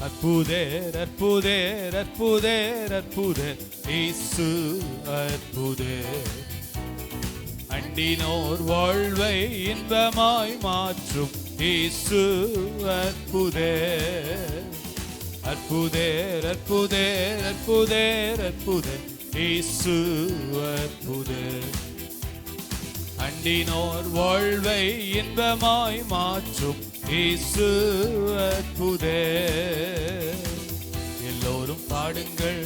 அற்புதர் அற்புதர் அற்புதர் அற்புதர் இயேசு அற்புதர். அண்டினோர் வாழ்வை இன்பமாய் மாற்றும் இயேசு அற்புதர். அற்புதர் அற்புதர் அற்புதர் அற்புதர் இயேசு அற்புதர். அண்டினோர் வாழ்வை இன்பமாய் மாற்றும் இயேசு அற்புதர். எல்லோரும் பாடுங்கள்,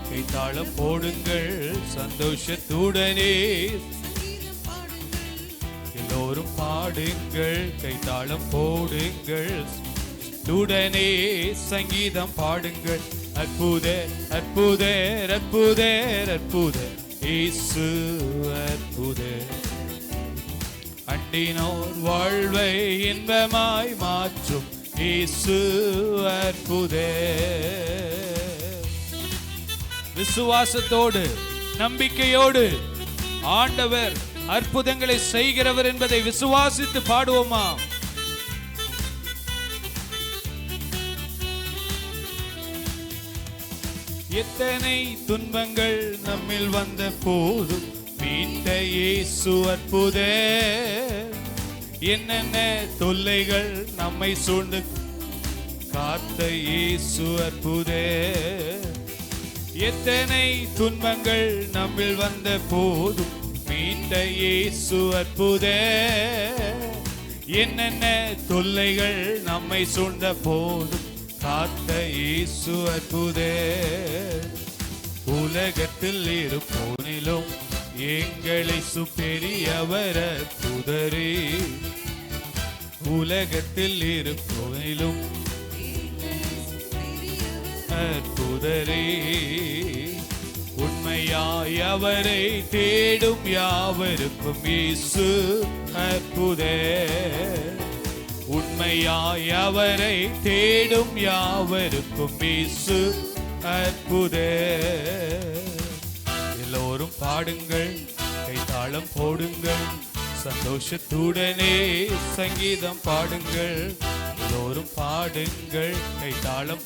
கைத்தாளம் போடுங்கள் சந்தோஷத்துடனே. எல்லோரும் பாடுங்கள், கைத்தாளம் போடுங்கள் உடனே சங்கீதம் பாடுங்கள். அற்புதர் அற்புதர் அற்புதர் அற்புதர் இயேசு அற்புதர். அண்டினோர் வாழ்வை இன்பமாய் மாற்றும் இயேசு அற்புதர். விசுவாசத்தோடு நம்பிக்கையோடு ஆண்டவர் அற்புதங்களை செய்கிறவர் என்பதை விசுவாசித்து பாடுவோமா? எத்தனை துன்பங்கள் நம்மில் வந்த போதும் மீட்ட இயேசு அற்புதர். என்னென்ன தொல்லைகள் நம்மை சூழ்ந்து காத்த இயேசு அற்புதர். எத்தனை துன்பங்கள் நம்மில் வந்த போதும் மீட்ட இயேசு அற்புதர். என்னென்ன தொல்லைகள் நம்மை சூழ்ந்த போதும் காத்த இயேசு அற்புதர். உலகத்தில் இருப்போனிலும் எங்களை பெரியவர் அற்புதரே. உலகத்தில் இருப்போனிலும் அற்புதரே. உண்மையாய் அவரை தேடும் யாவருக்கும் இயேசு அற்புதர். உண்மையாய் அவரை தேடும் யாவருக்கும் இயேசு அற்புதர். எல்லோரும் பாடுங்கள், கைத்தாளம் போடுங்கள் சந்தோஷத்துடனே சங்கீதம் பாடுங்கள். எல்லோரும் பாடுங்கள், கைத்தாளம்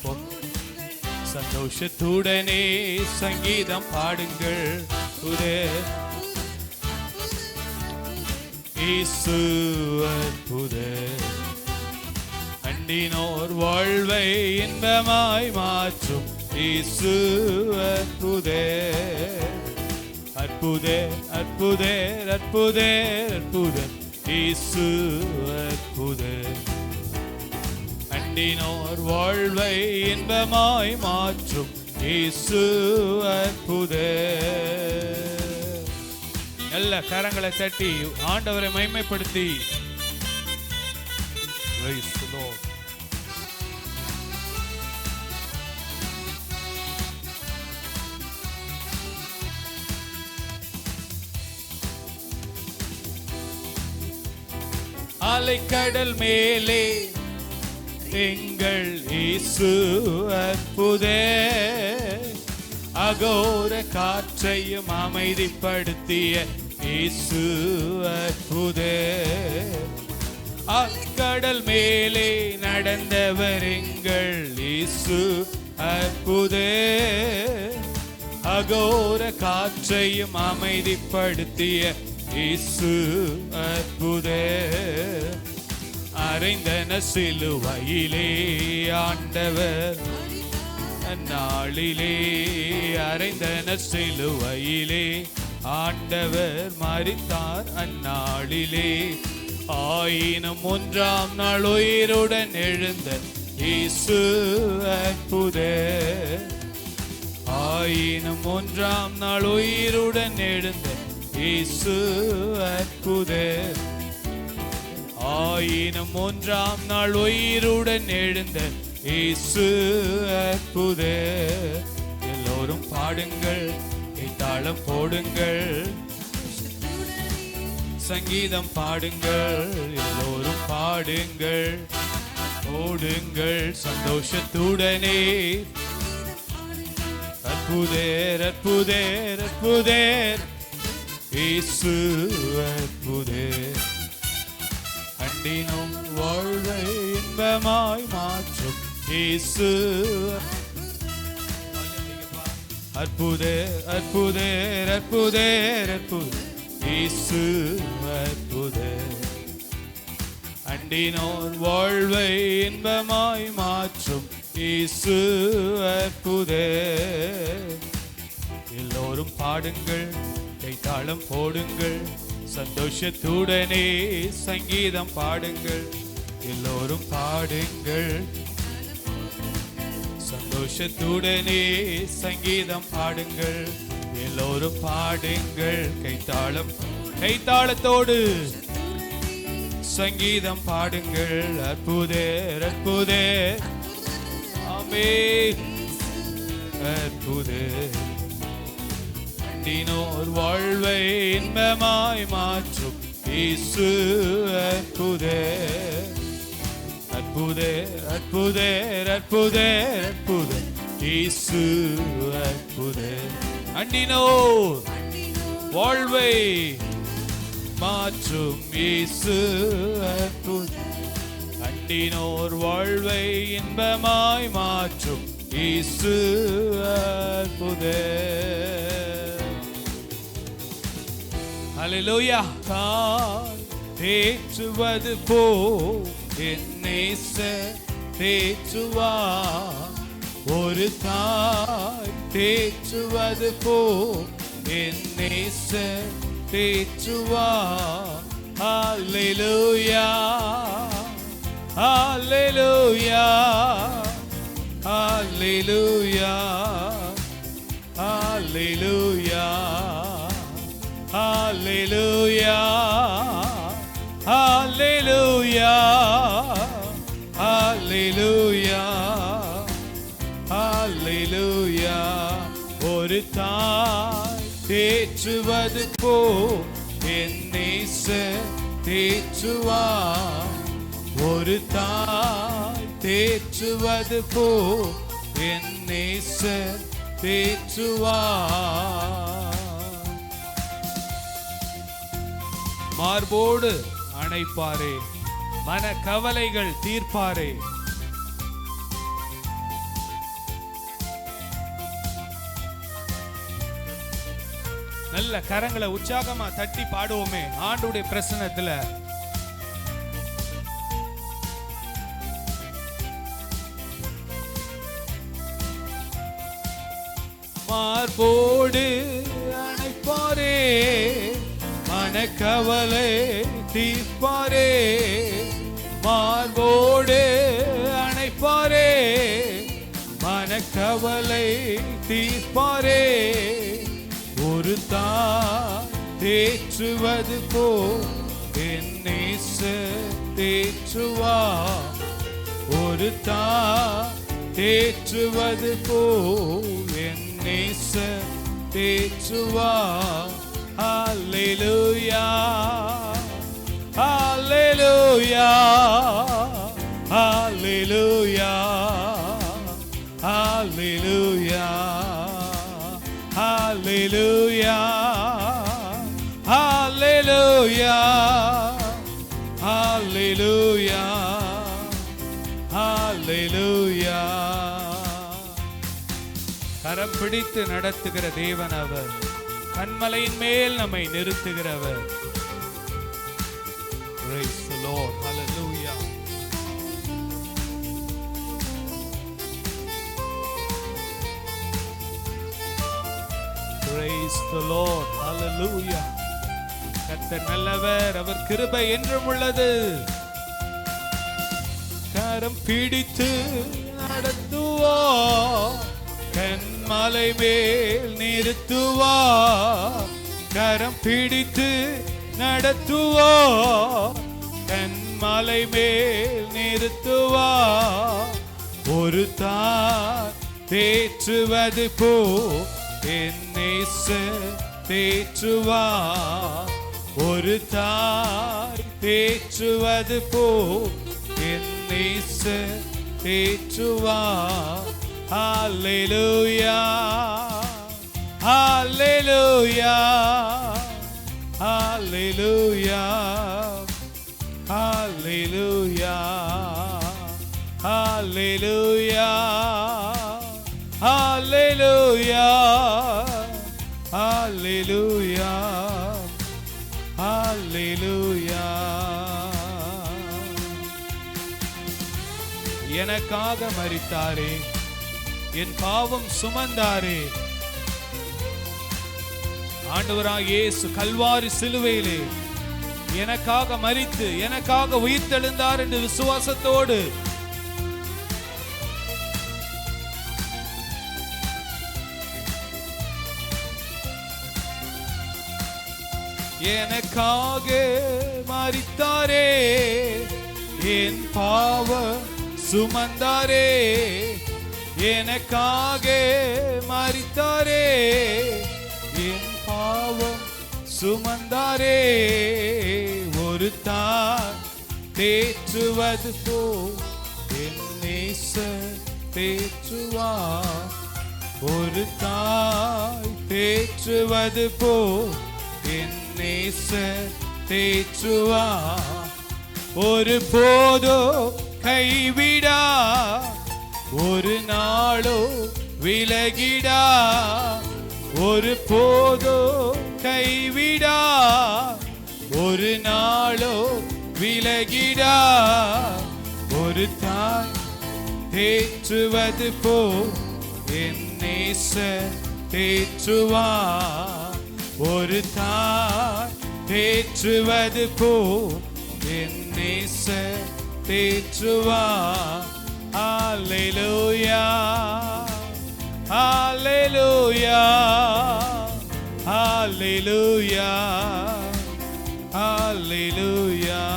சந்தோஷத்துடனே சங்கீதம் பாடுங்கள். இயேசு அற்புதர். அண்டினோர் வாழ்வை இன்பமாய் மாற்றும் இயேசு அற்புதர். அற்புதர் அற்புதர் அற்புதர் அற்புதர் இயேசு அற்புதர். அண்டினோர் வாழ்வை இன்பமாய் மாற்றும் இயேசு அற்புதர். நல்ல கரங்களை தட்டி ஆண்டவரை மகிமைப்படுத்தி praise the Lord. அலைக்கடல் மேலே எங்கள் இயேசு அற்புதர். அகோர காற்றையும் அமைதிப்படுத்திய இயேசு அற்புதர். அக்கடல் மேலே நடந்தவர் எங்கள் இயேசு அற்புதர். அகோர காற்றையும் அமைதிப்படுத்திய இயேசு அற்புதர். அறைந்தன சிலுவையிலே ஆண்டவர் அந்நாளிலே. அறைந்தன சிலுவையிலே ஆண்டவர் மரித்தார் அந்நாளிலே. ஆயினும் 1ஆம் நாள் உயிருடன் எழுந்த இயேசு அற்புதர். ஆயினும் 1ஆம் நாள் உயிருடன் எழுந்த இயேசு அற்புதர். ஆயினும் 1ஆம் நாள் உயிருடன் எழுந்த இயேசு அற்புதர். எல்லோரும் பாடுங்கள், கைத்தாளம் போடுங்கள் சங்கீதம் பாடுங்கள். எல்லோரும் பாடுங்கள், ஓடுங்கள் சந்தோஷத்துடனே. அற்புதர் அற்புதர் அற்புதர் இயேசு அற்புதர். அண்டினும் வாழ்வை இன்பமாய் மாற்றும் இயேசு அற்புதர் அற்புதர் அற்புதர் அற்புதர் இயேசு அற்புதர். அண்டினோர் வாழ்வை இன்பமாய் மாற்றும் இயேசு அற்புதர். எல்லோரும் பாடுங்கள், கைத்தாளம் போடுங்கள், சந்தோஷத்துடனே சங்கீதம் பாடுங்கள். எல்லோரும் பாடுங்கள், சந்தோஷத்துடனே சங்கீதம் பாடுங்கள். எல்லோரும் பாடுங்கள், கைத்தாளத்தோடு சங்கீதம் பாடுங்கள். அற்புதர் அற்புதர் ஆமென் அற்புதர். அண்டினோர் வாழ்வை இன்பமாய் மாற்றும் இயேசு அற்புதர். அற்புதர் அற்புதர் அற்புதர் அற்புதர் இயேசு அற்புதர். அண்டினோர் வாழ்வை மாற்றும் இயேசு அற்புதர். அண்டினோர் வாழ்வை இன்பமாய் மாற்றும் இயேசு அற்புதர். ஹல்லேலூயா. தாய் தேற்றுவது போ என் நேசர் தேற்றுவார். ஒரு தாய் தேற்றுவது போ என் நேசர் தேற்றுவார். ஹல்லேலூயா ஹல்லேலூயா ஹல்லேலூயா ஹல்லேலூயா ஹல்லேலூயா ஹல்லேலூயா ஹல்லேலூயா ஹல்லேலூயா. ஒரு தாய் தேற்றுவது போ என் நேசர் தேற்றுவார். ஒரு தாய் தேற்றுவது போ என் நேசர் தேற்றுவார். மார்போடு அணைப்பாரே, மன கவலைகள் தீர்ப்பாரே. நல்ல கரங்களை உற்சாகமா தட்டி பாடுவோமே ஆண்டுடைய பிரசன்னத்துல. மார்போடு அணைப்பாரே, மனக்கவலை தீர்ப்பாரே. மார்போடு அணைப்பாரே, மனக்கவலை தீர்ப்பாரே. ஒரு தாய் தேற்றுவது போ என் நேசர் தேற்றுவார். ஒரு தாய் தேற்றுவது போ என் நேசர் தேற்றுவார். ஹல்லேலூயா ஹல்லேலூயா ஹல்லேலூயா ஹல்லேலூயா ஹல்லேலூயா ஹல்லேலூயா ஹல்லேலூயா ஹல்லேலூயா. கரம் பிடித்து நடத்துகிற தேவன் அவர், கன்மலையின் மேல் நம்மை நிறுத்துகிறவர். Praise the Lord. Hallelujah. Praise the Lord. Hallelujah. கர்த்தர் நல்லவர், அவர் கிருபை என்றும் உள்ளது. கரம் பிடித்து நடத்துவார், கன்மலை மேல் நிறுத்துவார். கரம் பிடித்து நடத்துவார், கன்மலை மேல் நிறுத்துவார். ஒரு தாய் தேற்றுவது போ என் நேசர் தேற்றுவார். ஒரு தாய் தேற்றுவது போ என் நேசர் தேற்றுவார். ஹல்லேலூயா ஹல்லேலூயா ஹல்லேலூயா ஹல்லேலூயா Hallelujah, Hallelujah, Hallelujah, Hallelujah. எனக்காக மரித்தாரே, என் பாவம் சுமந்தாரே. ஆண்டவராகிய இயேசு கல்வாரி சிலுவையிலே எனக்காக மரித்து எனக்காக உயிர்த்தெழுந்தார் என்று விசுவாசத்தோடு எனக்காக மரித்தாரே, என் பாவம் சுமந்தாரே. எனக்காக மரித்தாரே, என் பாவம் சுமந்தாரே. ஒரு தாய் தேற்றுவது போ என் நேசர் தேற்றுவார். ஒரு தாய் தேற்றுவது போ என் நேசர் தேற்றுவார். ஒரு போதோ கைவிடா, ஒரு நாளோ விலகிடா. ஒரு போதோ கைவிடா, ஒரு நாளோ விலகிடா. ஒரு தாய் தேற்றுவது போ என் நேசர் தேற்றுவார். ஒரு தாய் தேற்றுவது போ என் நேசர் தேற்றுவார். Hallelujah, Hallelujah, Hallelujah, Hallelujah,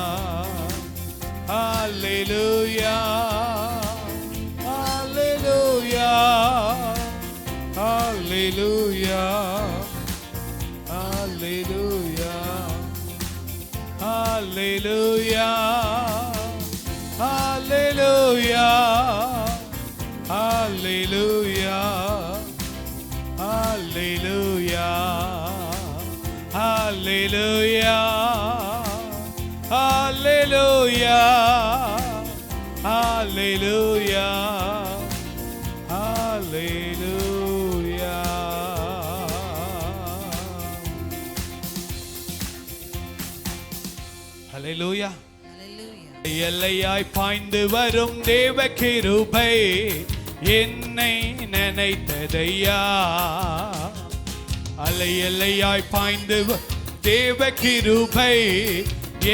Hallelujah, Hallelujah, Hallelujah, Hallelujah, Hallelujah, Hallelujah, Hallelujah, Hallelujah, Hallelujah, Hallelujah, Hallelujah, Hallelujah. Hallelujah. எல்லையாய் பாய்ந்து வரும் தேவ கிருபை என்னை நினைத்ததையா. அலை எல்லையாய் பாய்ந்து தேவ கிருபை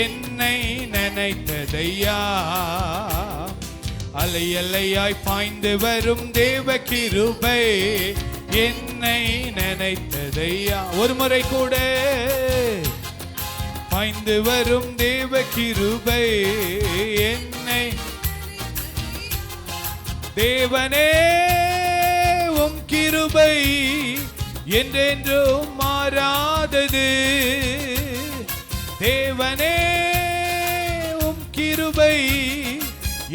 என்னை நினைத்ததையா. அலை எல்லையாய் பாய்ந்து வரும் தேவ கிருபை என்னை நினைத்ததையா. ஒரு முறை கூட பாய்ந்து வரும் தேவ கிருபை என்னை. தேவனே உம் கிருபை என்றென்றும் மாறாதது. தேவனே உம் கிருபை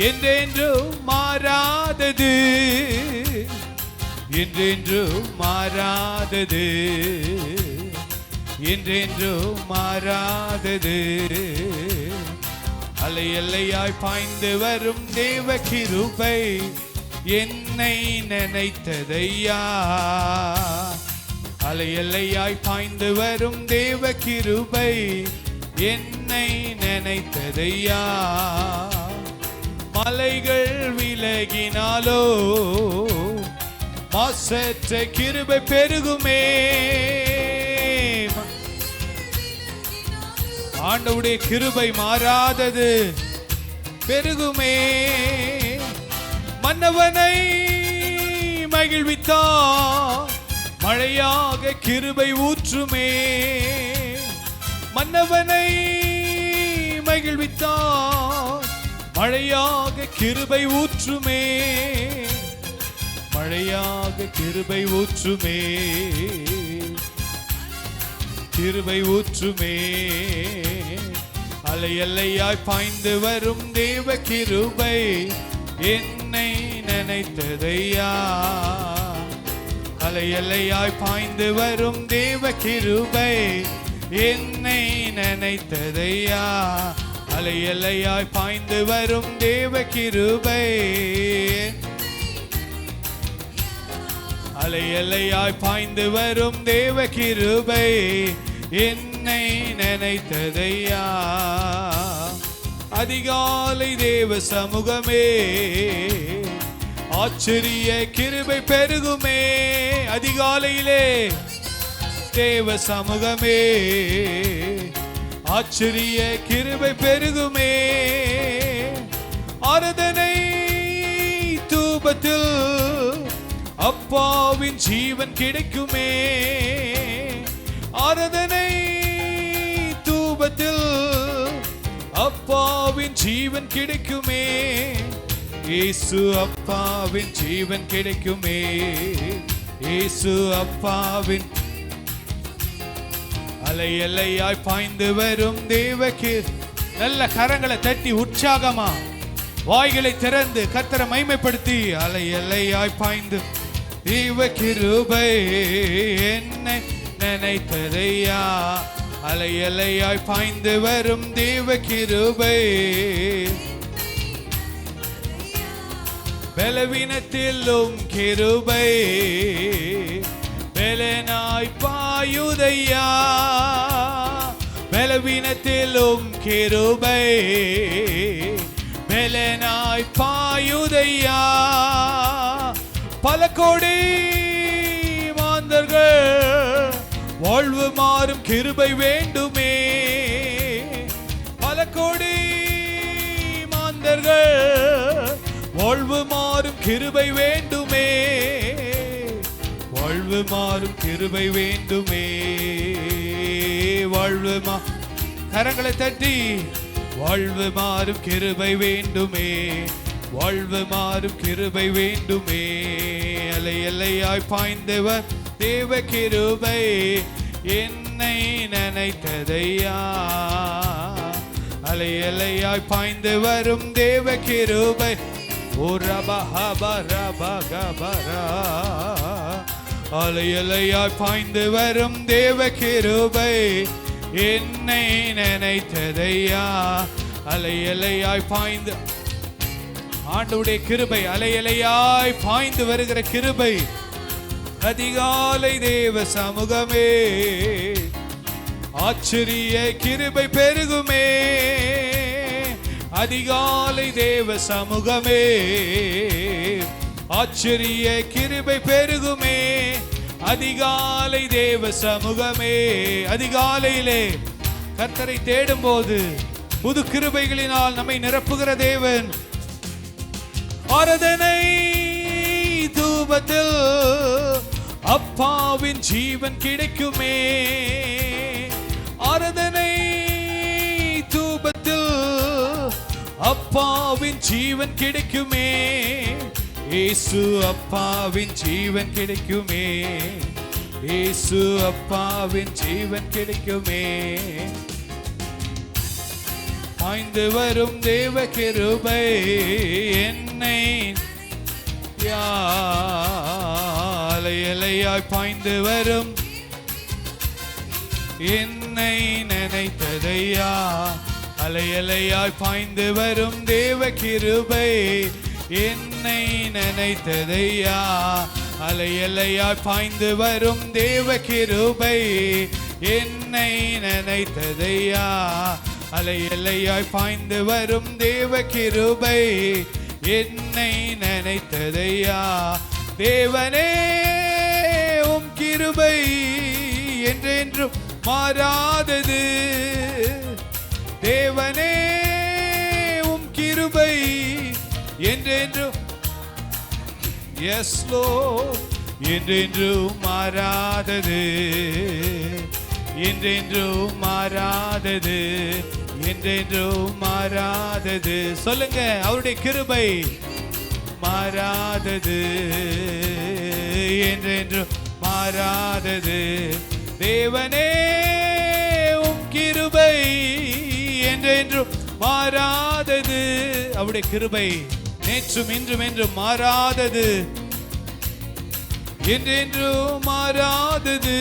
என்றென்றும் மாறாதது. என்றென்றும் மாறாதது. என்றென்றும் மாறாதது. அலை எல்லையாய் பாய்ந்து வரும் தேவ கிருபை என்னை நினைத்ததையா. அலை எல்லையாய் பாய்ந்து வரும் தேவ கிருபை என்னை நினைத்ததையா. மலைகள் விலகினாலோ மாசற்ற கிருபை பெருகுமே. ஆண்டவருடைய கிருபை மாறாதது, பெருகுமே. மன்னவனை மகிழ்வித்தார், மழையாக கிருபை ஊற்றுமே. மன்னவனை மகிழ்வித்தார், மழையாக கிருபை ஊற்றுமே. மழையாக கிருபை ஊற்றுமே. கிருபை ஊற்றுமே. அலை எல்லையாய் பாய்ந்து வரும் தேவ கிருபை என்னை நினைத்ததையா. அலை எல்லையாய் பாய்ந்து வரும் தேவ கிருபை என்னை நினைத்ததையா. அலை எல்லையாய் பாய்ந்து வரும் தேவ கிருபை, அலை எல்லையாய் பாய்ந்து வரும் தேவ கிருபை என்னை நினைத்ததையா. அதிகாலை தேவ சமூகமே, ஆச்சரிய கிருபை பெருகுமே. அதிகாலையிலே தேவ சமூகமே, ஆச்சரிய கிருபை பெருகுமே. ஆராதனை தூபத்தில் அப்பாவின் ஜீவன் கிடைக்குமே. ஆராதனை தூபத்தில் அப்பாவின் ஜீவன் கிடைக்குமே. இயேசு அப்பாவின் ஜீவன் கிடைக்குமே. இயேசு அப்பாவின் அலை எல்லையாய் பாய்ந்து வரும் தேவகிர். நல்ல கரங்களை தட்டி உற்சாகமா வாய்களை திறந்து கர்த்தரை மைமைப்படுத்தி அலை எல்லையாய் பாய்ந்து தேவ கிருபை என்னை நினைத்ததையா. அலை எல்லையாய் பாய்ந்து வரும் தேவ கிருபை, பலவீனத்திலும் கிருபை பலனாய் பாயுதையா. பலவீனத்திலும் கிருபை பலனாய் பாயுதையா. பல கோடி மாந்தர்கள் வாழ்வு மாறும் கிருபை வேண்டுமே. பல கோடி மாந்தர்கள் வாழ்வு மாறும் கிருபை வேண்டுமே. வாழ்வு மாறும் கிருபை வேண்டுமே. வாழ்வு கரங்களை தட்டி வாழ்வு மாறும் கிருபை வேண்டுமே. வாழ்வு மாறும் கிருபை வேண்டுமே. அலை எல்லையாய் பாய்ந்தவர் தேவ கிருபை என்னை நினைத்ததையா. அலை எல்லையாய் பாய்ந்து வரும் தேவ கிருபை. ஓ ரபஹபரபகபரா, அலை எல்லையாய் பாய்ந்து வரும் தேவ கிருபை என்னை நினைத்ததையா. அலை எல்லையாய் பாய்ந்து ஆண்டவருடைய கிருபை, அலை அலையாய் பாய்ந்து வருகிற கிருபை. அதிகாலை தேவ சமூகமே, ஆச்சரிய கிருபை பெருகுமே. அதிகாலை தேவ சமூகமே, ஆச்சரிய கிருபை பெருகுமே. அதிகாலை தேவ சமூகமே, அதிகாலையிலே கர்த்தரை தேடும் போது புது கிருபைகளினால் நம்மை நிரப்புகிற தேவன். ஆராதனை தூபத்தில் அப்பாவின் ஜீவன் கிடைக்குமே. ஆராதனை தூபத்தில் அப்பாவின் ஜீவன் கிடைக்குமே. இயேசு அப்பாவின் ஜீவன் கிடைக்குமே. இயேசு அப்பாவின் ஜீவன் கிடைக்குமே. பாய்ந்து வரும் தேவ கிருபை என்னை அலை எல்லையாய் பாய்ந்து வரும் என்னை நினைத்ததையா. அலை எல்லையாய் பாய்ந்து வரும் தேவ கிருபை என்னை நினைத்ததையா. அலை எல்லையாய் பாய்ந்து வரும் தேவ கிருபை என்னை நினைத்ததையா. அலை எல்லையாய் பாய்ந்து வரும் தேவ கிருபை என்னை நினைத்ததையா. தேவனே உம் கிருபை என்றென்றும் மாறாதது. தேவனே உம் கிருபை என்றென்றும், எஸ் லோர்ட், என்றென்றும் மாறாதது. என்றென்றும் மாறாதது. என்றென்றும் மாறாதது. சொல்லுங்க, அவருடைய கிருபை மாறாதது. என்றென்றும் மாறாதது. தேவனே உம் கிருபை என்றென்றும் மாறாதது. அவருடைய கிருபை நேற்றும் இன்றும் என்றும் மாறாதது. என்றென்றும் மாறாதது.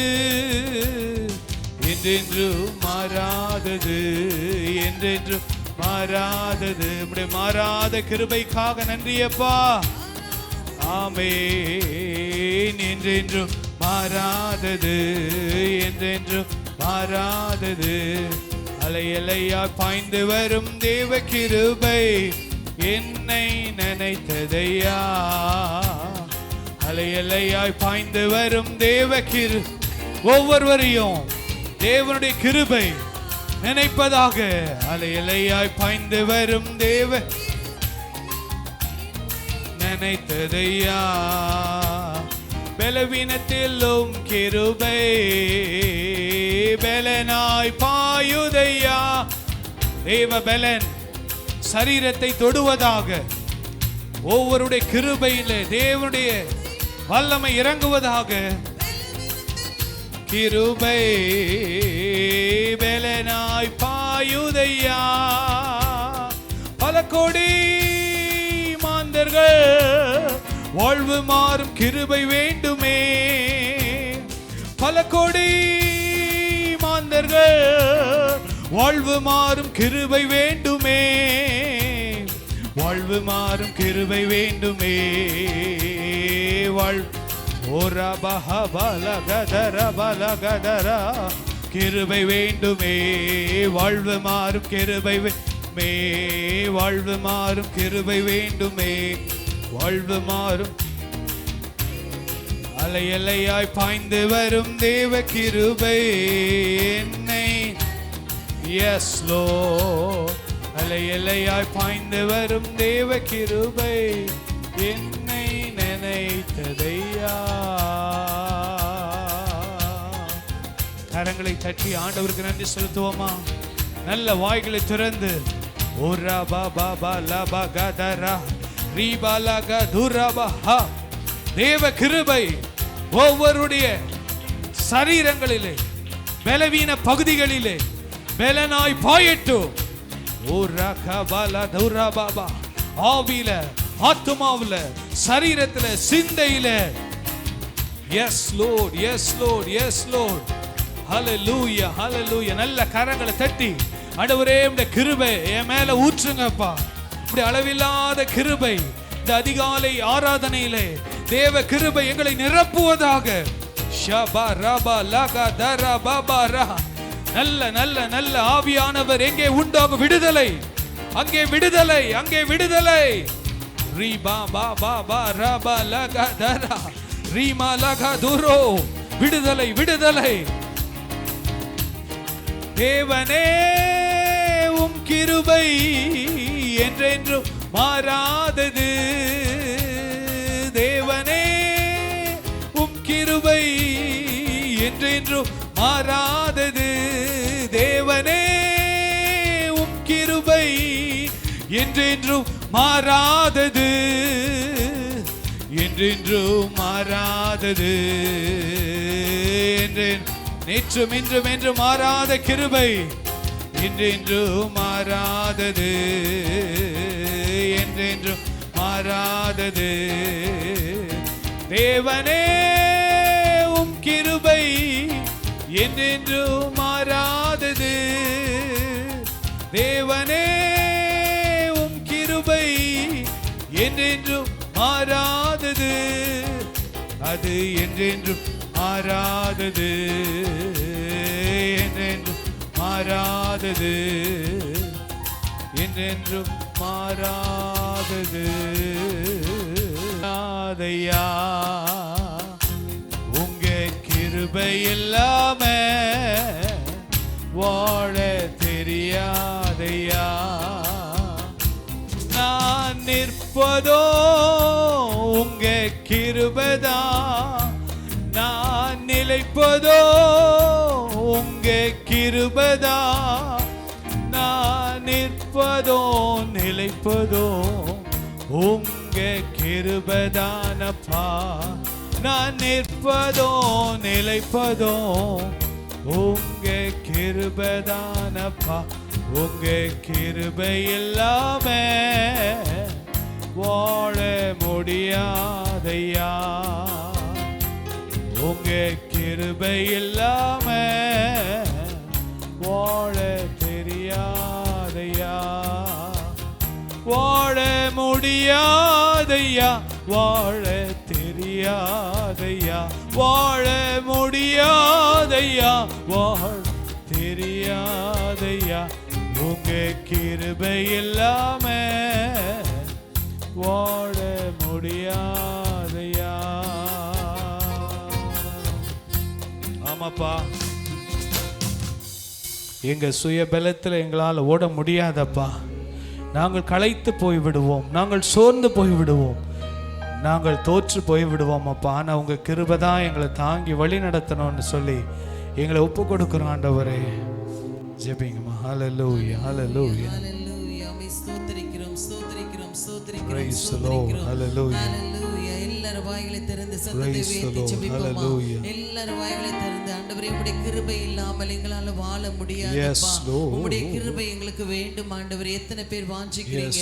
என்றென்றும் மாறாதது. என்றென்றும் மாறாதது. உம்முடைய மாறாத கிருபைக்காக நன்றியப்பா. ஆமென். என்றென்றும் மாறாதது, என்றென்றும் மாறாதது. அலையலையாய் பாய்ந்து வரும் தேவ கிருபை என்னை நினைத்ததையா. அலையலையாய் பாய்ந்து வரும் தேவ கிரு ஒவ்வொருவரையும் தேவனுடைய கிருபை நினைப்பதாக. அலையலையாய் பாய்ந்து வரும் தேவ நினைத்ததையா. பலவீனத்திலும் கிருபை பலனாய் பாயுதையா. தேவ பலன் சரீரத்தை தொடுவதாக. ஒவ்வொருடைய கிருபையிலே தேவனுடைய வல்லமை இறங்குவதாக. கிருபை பலனாய் பாயுதையா. பல கோடி மாந்தர்கள் வாழ்வு மாறும் கிருபை வேண்டுமே. பல கோடி மாந்தர்கள் வாழ்வு மாறும் கிருபை வேண்டுமே. வாழ்வு மாறும் கிருபை வேண்டுமே. கிருபை வேண்டுமே. வாழ்வு மாறும் கிருபை மே. வாழ்வு மாறும் கிருபை வேண்டுமே. வாழ்வு மாறும். அலையலையாய் பாய்ந்து வரும் தேவ கிருபை என்னை. S lord. அலையலையாய் பாய்ந்து வரும் தேவ கிருபை என்னை நினைத்ததையா. கரங்களை தட்டி ஆண்டவருக்கு நன்றி செலுத்துவோமா? நல்ல வாய்களை திறந்து ஓரா பாபா பாலா பகதரா ரீபாலக துரபஹா. தேவ கிருபை ஒவ்வொருடைய சரீரங்களிலே பலவீன பகுதிகளிலே பலனாய் பாயட்டும். ஆவியில, ஆத்துமாவில, சரீரத்துல, சிந்தையில. Yes lord, yes lord, yes lord. Hallelujah, hallelujah. நல்ல கரங்களை தட்டி ஆண்டவரே இந்த கிருபை என் மேல ஊற்றுங்கப்பா. இப்படி அளவில்லாத கிருபை இந்த அதிகாலை ஆராதனையிலே தேவ கிருபை எங்களை நிரப்புவதாக. ஷபா ரபா லகா தரா பாபா ரா. நல்ல நல்ல நல்ல ஆவியானவர் எங்கே உண்டாக விடுதலை, அங்கே விடுதலை, அங்கே விடுதலை. ரீபா பாபா பா ரபா லகா தரா ரீமா லகா துரோ. விடுதலை, விடுதலை. தேவனே உம் கிருபை என்றென்றும் மாறாதது. தேவனே உம் கிருபை என்றென்றும் மாறாதது. தேவனே உம் கிருபை என்றென்றும் மாறாதது. என்றென்றும் மாறாதது. நேற்றும் இன்றும் என்று மாறாத கிருபை என்றென்றும் மாறாதது. என்றென்றும் மாறாதது. தேவனே உம் கிருபை என்றென்றும் மாறாதது. தேவனே உம் கிருபை என்றென்றும் மாறாதது. அது என்றென்றும் மாறாதது. என்றென்றும் மாறாதது. என்றென்றும் மாறாதது. அதையா உங்க கிருபை இல்லாம வாழ தெரியாதையா. நான் நிற்பதோ உங்க கிருபைதா. நான் நிலைப்பதோ உங்க கிருபைதா. நான் நிற்பதோ நிலைப்பதோ உங்க கிருபைதானப்பா. நான் நிற்பதோ நிலைப்பதோ உங்க கிருபைதானப்பா. உங்க கிருபை இல்லாம வாழ முடியாதையா. உங்க கிருபை இல்லாம வாழ தெரியாதையா. முடியாதையா, வாழ தெரியாதையா, வாழ முடியாதையா, வாழ தெரியாதையா, உங்க கிருபை இல்லாம வாழ முடியாதையா. ஆமாப்பா, எங்க சுய பலத்தில் எங்களால் ஓட முடியாதப்பா. நாங்கள் களைத்து போய்விடுவோம், நாங்கள் சோர்ந்து போய்விடுவோம், நாங்கள் தோற்று போய்விடுவோம் அப்பா. ஆனால் உங்கள் கிருபை தான் எங்களை தாங்கி வழி நடத்தணும்னு சொல்லி எங்களை ஒப்பு கொடுக்குறோம் ஆண்டவரே. ஜெபிங்கம்மா. ஹல்லேலூயா, ஹல்லேலூயா. ஸ்தோத்திரிக்கிறோம், ஸ்தோத்திரிக்கிறோம், ஸ்தோத்திரிக்கிறோம். Praise the Lord. Hallelujah. Hallelujah. எல்லாரும் வாய்களை திறந்து சத்தத்தை உயர்த்தி ஜெபிப்போமா. எல்லாரும் வாய்களை திறந்து, ஆண்டவரே உம்முடைய கிருபை இல்லாமல் எங்களால வாழ முடியாதுப்பா. உம்முடைய கிருபை எங்களுக்கு வேண்டும் ஆண்டவரே. எத்தனை பேர் வாஞ்சிக்கிறீங்க,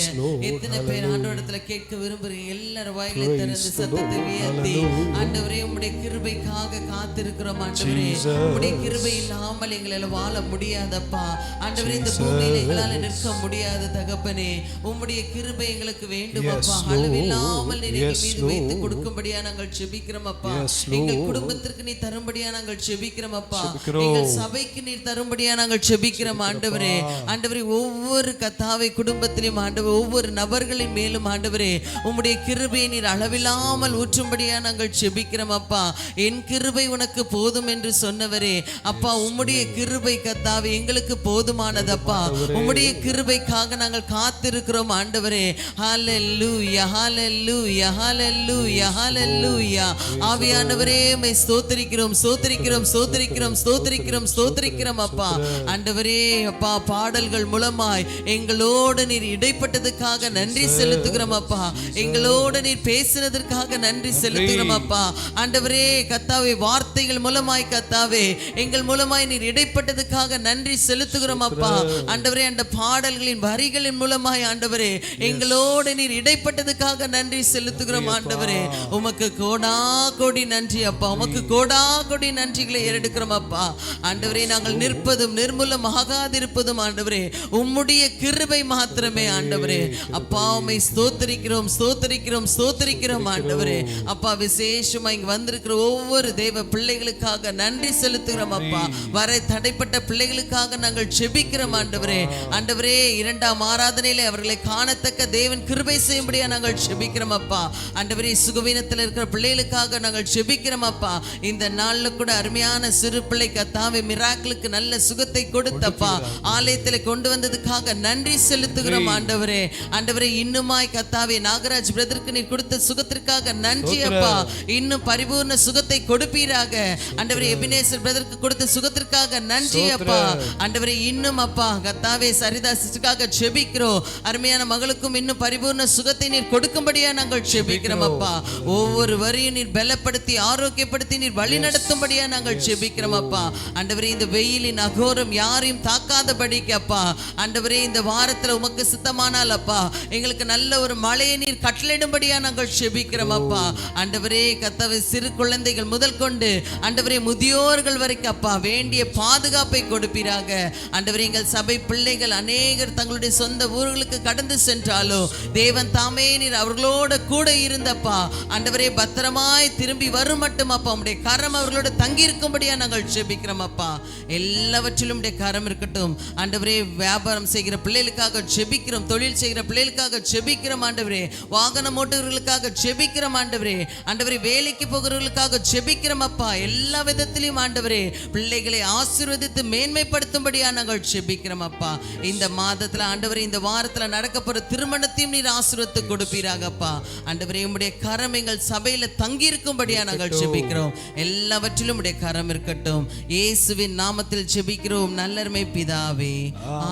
எத்தனை பேர் ஆண்டவரிடத்துல கேட்க விரும்புறீங்க? எல்லாரும் வாய்களை திறந்து சத்தத்தை உயர்த்தி, ஆண்டவரே உம்முடைய கிருபைக்காக காத்திருக்கிறோம் ஆண்டவரே. உம்முடைய கிருபை இல்லாமல் எங்களால வாழ முடியாதப்பா ஆண்டவரே. இந்த பூமியில எங்களால நிற்க முடியாது தகப்பனே. உம்முடைய கிருபை எங்களுக்கு வேண்டும் அப்பா. அளவில்லாமல் நீர் எங்கள் மீது வைத்து கொடுக்கும்படியா நாங்கள் ஜெபிக்கிறோம் அப்பா. எங்கள் குடும்பத்திற்கு நீ தரும்படியா நாங்கள் ஜெபிக்கிறோம் அப்பா. எங்கள் சபைக்கு நீர் தரும்படியா நாங்கள் ஜெபிக்கிறோம் ஆண்டவரே. ஆண்டவரே ஒவ்வொரு கத்தாவை குடும்பத்திலும் ஆண்டவர் ஒவ்வொரு நபர்களின் மேலும் ஆண்டவரே உம்முடைய கிருபையை நீர் அளவில்லாமல் ஊற்றும்படியா நாங்கள் ஜெபிக்கிறோம் அப்பா. என் கிருபை உனக்கு போதும் என்று சொன்னவரே அப்பா, உம்முடைய கிருபை கத்தாவை எங்களுக்கு போதுமானதப்பா. உம்முடைய கிருபைக்காக நாங்கள் காத்திருக்கிறோம் ஆண்டவரே. ஹல்லேலூயா, ஹல்லேலூயா, ஹல்லேலூயா, ஹல்லேலூயா. ஆவியானவரே உம்மை ஸ்தோத்திரிக்கிறோம், ஸ்தோத்திரிக்கிறோம், ஸ்தோத்திரிக்கிறோம், ஸ்தோத்திரிக்கிறோம், ஸ்தோத்திரிக்கிறோம் அப்பா. ஆண்டவரே அப்பா, பாடல்கள் மூலமாய் எங்களோடு நீர் இடைப்பட்டதுக்காக நன்றி செலுத்துகிறோம் அப்பா. எங்களோடு நீர் பேசினதற்காக நன்றி செலுத்துகிறோம் அப்பா. ஆண்டவரே கத்தாவே, வார்த்தைகள் மூலமாய் கத்தாவே எங்கள் மூலமாய் நீர் இடைப்பட்டதுக்காக நன்றி செலுத்துகிறோம் அப்பா. ஆண்டவரே அந்த பாடல்களின் வரிகளின் மூலமாய் ஆண்டவரே எங்களோடு நீர் இடைப்பட்டதுக்காக நன்றி செலுத்துகிறோம் ஆண்டவரே. உமக்கு கோடா கோடி நன்றி அப்பா. உமக்கு கோடா கோடி நன்றிகளை ஏறெடுக்கிறோம் அப்பா. ஆண்டவரே நாங்கள் நிற்பதும் நிர்மூலமாகாதிருப்பதும் ஆண்டவரே உம்முடைய கிருபை மாத்திரமே ஆண்டவரே. அப்பா உம்மை ஸ்தோத்திரிக்கிறோம், ஸ்தோத்திரிக்கிறோம், ஸ்தோத்திரிக்கிறோம் ஆண்டவரே. அப்பா விசேஷமா இங்க வந்திருக்கிற ஒவ்வொரு தேவ பிள்ளைகளுக்காக நன்றி செலுத்துகிறோம் அப்பா. வரை தடைப்பட்ட பிள்ளைகளுக்காக நாங்கள் ஜெபிக்கிறோம் ஆண்டவரே. ஆண்டவரே இரண்டாம் ஆராதனையிலே அவர்களை காணத்தக்க தேவன் கிருபை செய்யும்படியா நாங்கள் ஜெபிக்கிறோம் அப்பா. ஆண்டவரே சுகவீனத்தில் இருக்கிற பிள்ளைகளுக்காக நாங்கள் ஜெபிக்கிறோம் அப்பா. இந்த நாள்ல கூட அருமையான சிறு பிள்ளை கத்தாவே மிராக்கிளுக்கு நல்ல சுகத்தை கொடுத்தப்பா. ஆலயத்தில் கொண்டு வந்ததுக்காக நன்றி செலுத்துகிறோம் ஆண்டவரே. ஆண்டவரே இன்னுமாய் கத்தாவே நாகராஜ் பிரதருக்கு நீர் கொடுத்த சுகத்திற்காக நன்றி அப்பா. இன்னும் பரிபூர்ண சுகத்தை கொடுப்பீராக ஆண்டவரே. எபினேசர் பிரதருக்கு கொடுத்த சுகத்திற்காக நன்றி அப்பா. ஆண்டவரே இன்னும் அப்பா கத்தாவே சரிதாசுக்காக ஜெபிக்கிறோம். அருமையான மகளுக்கும் இன்னும் பரிபூர்ண சுகத்தை நீர் கொடுக்கும்படியா நாங்கள் ஜெபிக்கிறோம் அப்பா. ஒவ்வொரு வரியும் நீர் பலப்படுத்தி ஆரோக்கியப்படுத்தி நீர் வழி நடத்தும்படியா நாங்கள் ஜெபிக்கிறோம் அப்பா. ஆண்டவரே இந்த வெயிலின் அகோரம் யாரையும் தாக்காதபடிக்கு அப்பா. ஆண்டவரே இந்த வாரத்துல உமக்கு சித்தமானால் அப்பா எங்களுக்கு நல்ல ஒரு மழையை நீர் கட்டளையிடும்படியா நாங்கள் ஜெபிக்கிறோம் அப்பா. ஆண்டவரே கத்தாவே சிறு குழந்தைகள் முதல் கொண்டு ஆண்டவரே முதியோர்கள் வரைக்கும் அப்பா வேண்டிய பாதுகாப்பை கொடுப்பீராக. ஆண்டவரே எங்கள் சபை பிள்ளைகள் அநேகர் தங்களுடைய சொந்த ஊர்களுக்கு கடந்து சென்றாலோ தேவன் தாமே நீர் அவர்களோட கூட இருந்தப்பா. ஆண்டவரே பத்திரமாய் திரும்பி வரும் மட்டும் அப்பா உம்முடைய கரம் அவர்களோட தங்கி இருக்கும்படியா நாங்கள் ஜெபிக்கிறோம் அப்பா. எல்லாவற்றிலும் உம்முடைய கரம் இருக்கட்டும் ஆண்டவரே. வியாபாரம் செய்கிற பிள்ளைகளுக்காக ஜெபிக்கிறோம், தொழில் செய்கிற பிள்ளைகளுக்காக ஜெபிக்கிறோம் ஆண்டவரே. வாகனம் ஓட்டுகிறவர்களுக்காக ஜெபிக்கிறோம் ஆண்டவரே. ஆண்டவரே வேலைக்கு போகிறவர்களுக்காக ஜெபிக்கிறோம் அப்பா. எல்லா விதத்திலும் ஆண்டவரே பிள்ளைகளை ஆசீர்வதித்து மேன்மைப்படுத்தும்படியா நாங்கள் ஜெபிக்கிறோம் அப்பா. இந்த மாதத்துல ஆண்டவரே இந்த வாரத்துல நடக்க போற திருமணத்தையும் நீர் ஆசீர்வதித்து கொடுப்பீராகப்பா. ஆண்டவரே உம்முடைய கரம் எங்கள் சபையில தங்கி இருக்கும்படியா நாங்கள் ஜெபிக்கிறோம். எல்லாவற்றிலும் உம்முடைய கரம் இருக்கட்டும். இயேசுவின் நாமத்தில் ஜெபிக்கிறோம் நல்லருமை பிதாவே,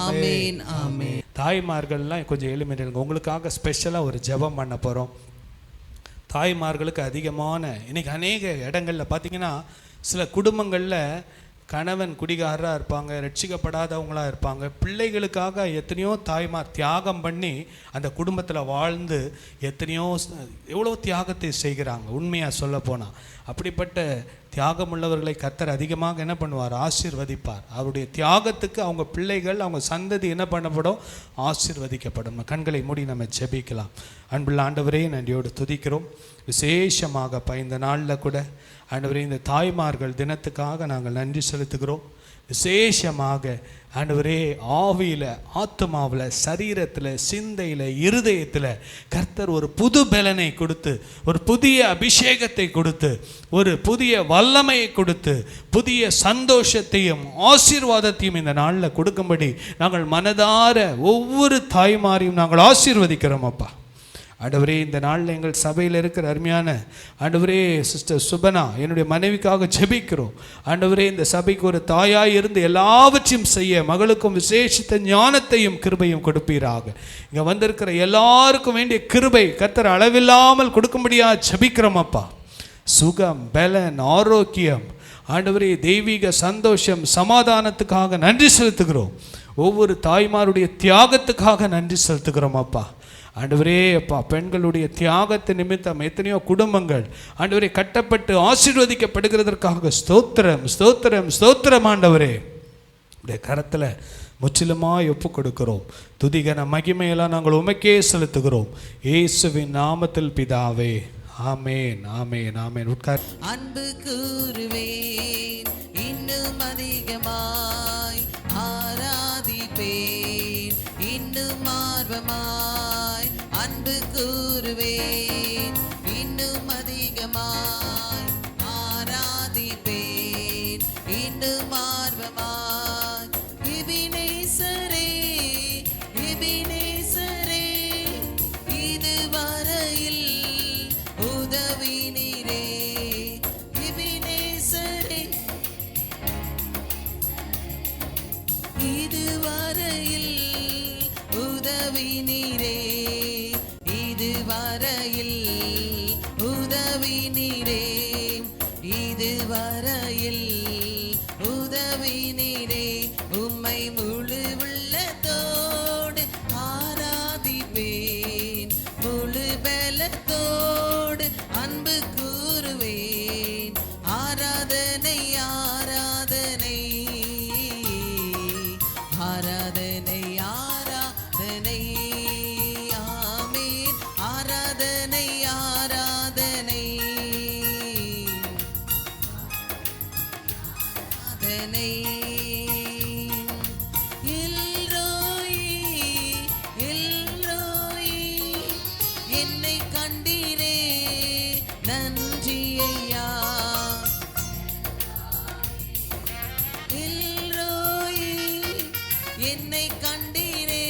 ஆமென், ஆமென். தாய்மார்கள்லாம் கொஞ்சம் எளிமையாக உங்களுக்காக ஸ்பெஷலாக ஒரு ஜெபம் பண்ண போகிறோம். தாய்மார்களுக்கு அதிகமான இன்னைக்கு அநேக இடங்களில் பார்த்தீங்கன்னா சில குடும்பங்களில் கணவன் குடிகாரராக இருப்பாங்க, ரட்சிக்கப்படாதவங்களாக இருப்பாங்க. பிள்ளைகளுக்காக எத்தனையோ தாய்மார் தியாகம் பண்ணி அந்த குடும்பத்தில் வாழ்ந்து எவ்வளோ தியாகத்தை செய்கிறாங்க. உண்மையாக சொல்ல போனால் அப்படிப்பட்ட தியாகமுள்ளவர்களை கர்த்தர் அதிகமாக என்ன பண்ணுவார்? ஆசீர்வதிப்பார். அவருடைய தியாகத்துக்கு அவங்க பிள்ளைகள், அவங்க சந்ததி என்ன பண்ணப்படும்? ஆசீர்வதிக்கப்படும். கண்களை மூடி நம்ம ஜெபிக்கலாம். அன்புள்ள ஆண்டவரே, நன்றியோடு துதிக்கிறோம். விசேஷமாக இந்த நாளில் கூட ஆண்டவரே, இந்த தாய்மார்கள் தினத்துக்காக நாங்கள் நன்றி செலுத்துகிறோம். விசேஷமாக ஆண்டவரே, ஆவியில், ஆத்மாவில், சரீரத்தில், சிந்தையில், இருதயத்தில் கர்த்தர் ஒரு புது பலனை கொடுத்து, ஒரு புதிய அபிஷேகத்தை கொடுத்து, ஒரு புதிய வல்லமையை கொடுத்து, புதிய சந்தோஷத்தையும் ஆசீர்வாதத்தையும் இந்த நாளில் கொடுக்கும்படி நாங்கள் மனதார ஒவ்வொரு தாய்மாரையும் நாங்கள் ஆசீர்வதிக்கிறோம் அப்பா. ஆண்டவரே, இந்த நாளில் எங்கள் சபையில் இருக்கிற அருமையான ஆண்டவரே சிஸ்டர் சுபனா, என்னுடைய மனைவிக்காக ஜெபிக்கிறோம். ஆண்டவரே, இந்த சபைக்கு ஒரு தாயாய் இருந்து எல்லாவற்றையும் செய்ய மகளுக்கும் விசேஷித்த ஞானத்தையும் கிருபையும் கொடுப்பீராக. இங்கே வந்திருக்கிற எல்லாருக்கும் வேண்டிய கிருபை கர்த்தர் அளவில்லாமல் கொடுக்கும்படியா ஜெபிக்கிறோம் அப்பா. சுகம், பலன், ஆரோக்கியம், ஆண்டவரே தெய்வீக சந்தோஷம், சமாதானத்துக்காக நன்றி செலுத்துகிறோம். ஒவ்வொரு தாய்மாருடைய தியாகத்துக்காக நன்றி செலுத்துகிறோம் அப்பா. ஆண்டவரே அப்பா, பெண்களுடைய தியாகத்து நிமித்தம் எத்தனையோ குடும்பங்கள் ஆண்டவரே கட்டப்பட்டு ஆசீர்வதிக்கப்படுகிறதற்காக ஸ்தோத்திரம், ஸ்தோத்திரம், ஸ்தோத்திரம். ஆண்டவரே, உடைய கரத்தில் முற்றிலுமாய் ஒப்பு கொடுக்கிறோம். துதிகன மகிமையெல்லாம் நாங்கள் உமக்கே செலுத்துகிறோம். இயேசுவின் நாமத்தில் பிதாவே, ஆமேன், ஆமேன், ஆமேன். உட்கார். அன்பு கூறுவேன், இன்னும் அதிகமாய் ஆராதிப்பேன், இன்னும் ஆர்வமாய் அன்பு கூறுவேன், இன்னும் அதிகமாய் ஆராதிப்பேன், இன்னும் ஆர்வமாய். எபினேசரே, எபினேசரே, இதுவரையில் உதவினீரே. எபினேசரே, இதுவரையில் உதவினீரே, இதுவரையில் உதவினீரே, இதுவரையில் உதவினீரே. உம்மை முழு உள்ளத்தோடு ஆராதிப்பேன், முழு பலத்தோடு அன்பு கூறுவேன். ஆராதனை, ஆராதனை, ஆராதனை, ஆராதனை, ஆமென். ஆராதனை, ஆராதனை, ஆராதனை. எல்ரோயி, எல்ரோயி, என்னை கண்டீரே, நன்றி ஐயா. எல்ரோயி, என்னை கண்டீரே,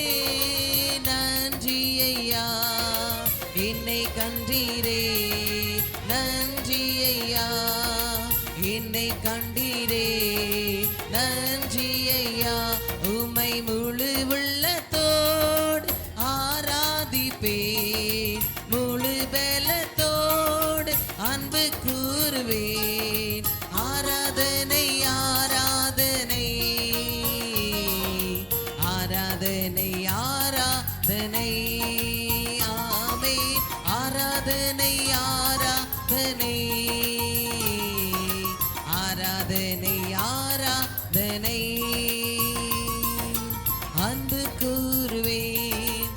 நன்றி ஐயா. என்னை கண்டீரே, நன்றி ஐயா. என்னை கண்டீரே, நன்றி ஐயா. உம்மை முழு உள்ளத்தோடு ஆராதிப்பேன், முழு பலத்தோடு அன்பு கூறுவேன். ஆராதனை, ஆராதனை, ஆராதனை, ஆராதனை, ஆமென். ஆராதனை, ஆராதனை, ஆராதனை, ஆராதனை. அன்பு கூறுவேன்,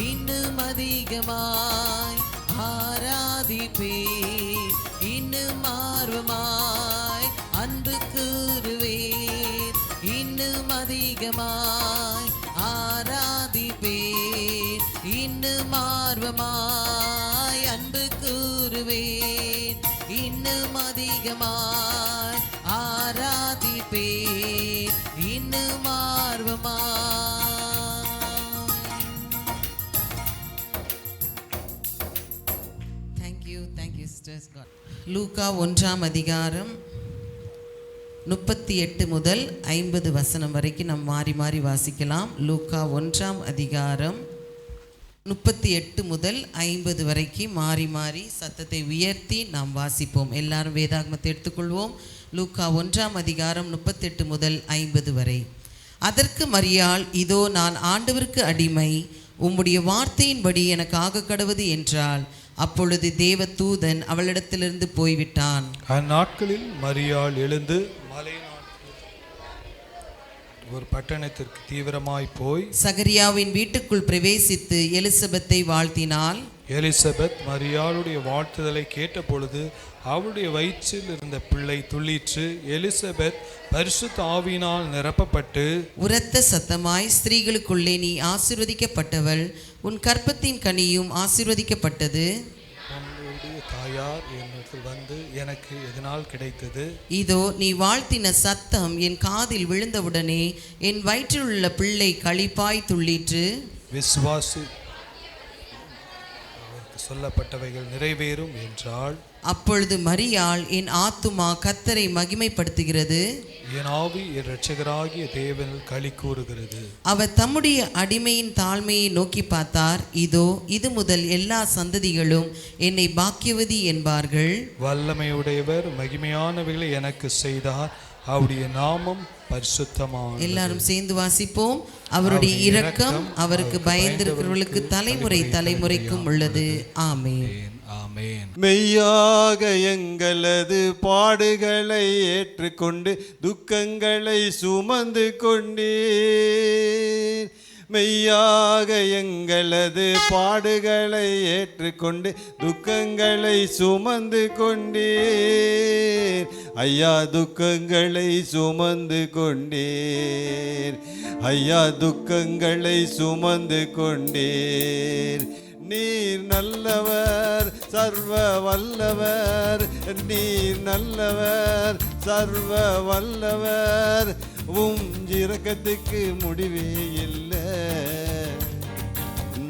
இன்னும் அதிகமாய் ஆராதிப்பேன், இன்னும் ஆர்வமாய் அன்பு கூறுவேன், இன்னும் அதிகமாய் ஆராதிப்பேன், இன்னும் ஆர்வமாய் அன்பு கூறுவேன், இன்னும் அதிகமாய் ஆராதிப்பேன், இன்னும் ஆர்வமாய். Thank you, sisters. God. லூக்கா 1ஆம் அதிகாரம் 38 முதல் 50 வசனம் வரைக்கும் நாம் மாறி மாறி வாசிக்கலாம். லூக்கா 1ஆம் அதிகாரம் 38 முதல் 50 வரைக்கும் மாறி மாறி சத்தத்தை உயர்த்தி நாம் வாசிப்போம். எல்லாரும் வேதாகமத்தை எடுத்துக்கொள்வோம். லூக்கா 1ஆம் அதிகாரம் 38 முதல் 50 வரை. அதற்கு மரியாள், இதோ நான் ஆண்டவருக்கு அடிமை, உம்முடைய வார்த்தையின்படி எனக்கு ஆக கடவது என்றால். அப்பொழுது தேவ தூதன் அவளிடத்திலிருந்து போய்விட்டான். அந்நாட்களில் மரியாள் எழுந்து மலை ஒரு பட்டணத்திற்கு தீவிரமாய் போய் சகரியாவின் வீட்டுக்குள் பிரவேசித்து எலிசபெத்தை வாழ்த்தினாள். எலிசபெத் மரியாளுடைய வாழ்த்துதலை கேட்டபொழுது அவளுடைய வயிற்றில் இருந்த பிள்ளை துள்ளிற்று. எலிசபெத் பரிசுத்த ஆவியினால் நிரப்பப்பட்டு உரத்த சத்தமாய், ஸ்திரீகளுக்குள்ளே நீ ஆசீர்வதிக்கப்பட்டவள், உன் கர்ப்பத்தின் கனியும் ஆசீர்வதிக்கப்பட்டது. உன்னுடைய தாயார் என்னிடத்தில் வந்து எனக்கு எதனால் கிடைத்தது? இதோ நீ வாழ்த்தின சத்தம் என் காதில் விழுந்தவுடனே என் வயிற்றில் உள்ள பிள்ளை களிப்பாய் துள்ளிற்று. விசுவாசி சொல்லப்பட்டவைகள் நிறைவேறும் என்றாள். அப்பொழுது மரியாள், என் ஆத்துமா கர்த்தரை மகிமைப்படுத்துகிறது, என் ஆவி என் இரட்சகராகிய தேவனில் களி கூறுகிறது. அவர் தம்முடைய அடிமையின் தாழ்மையை நோக்கி பார்த்தார். இதோ இது முதல் எல்லா சந்ததிகளும் என்னை பாக்கியவதி என்பார்கள். வல்லமையுடையவர் மகிமையானவைகளை எனக்கு செய்தார், அவருடைய நாமம் பரிசுத்தமானது. எல்லாரும் சேர்ந்து வாசிப்போம். அவருடைய இரக்கம் அவருக்கு பயந்திருக்கிறவர்களுக்கு தலைமுறை தலைமுறைக்கும் உள்ளது. ஆமென். ஆமென். மெய்யாக எங்களது பாடுகளை ஏற்றுக்கொண்டு துக்கங்களை சுமந்து கொண்டீர். மெய்யாக எங்களது பாடுகளை ஏற்றுக்கொண்டு துக்கங்களை சுமந்து கொண்டீர். ஐயா துக்கங்களை சுமந்து கொண்டீர். ஐயா துக்கங்களை சுமந்து கொண்டீர். நீர் நல்லவர், சர்வ வல்லவர். நீர் நல்லவர், சர்வ வல்லவர். இரக்கத்துக்கு முடிவே இல்லை,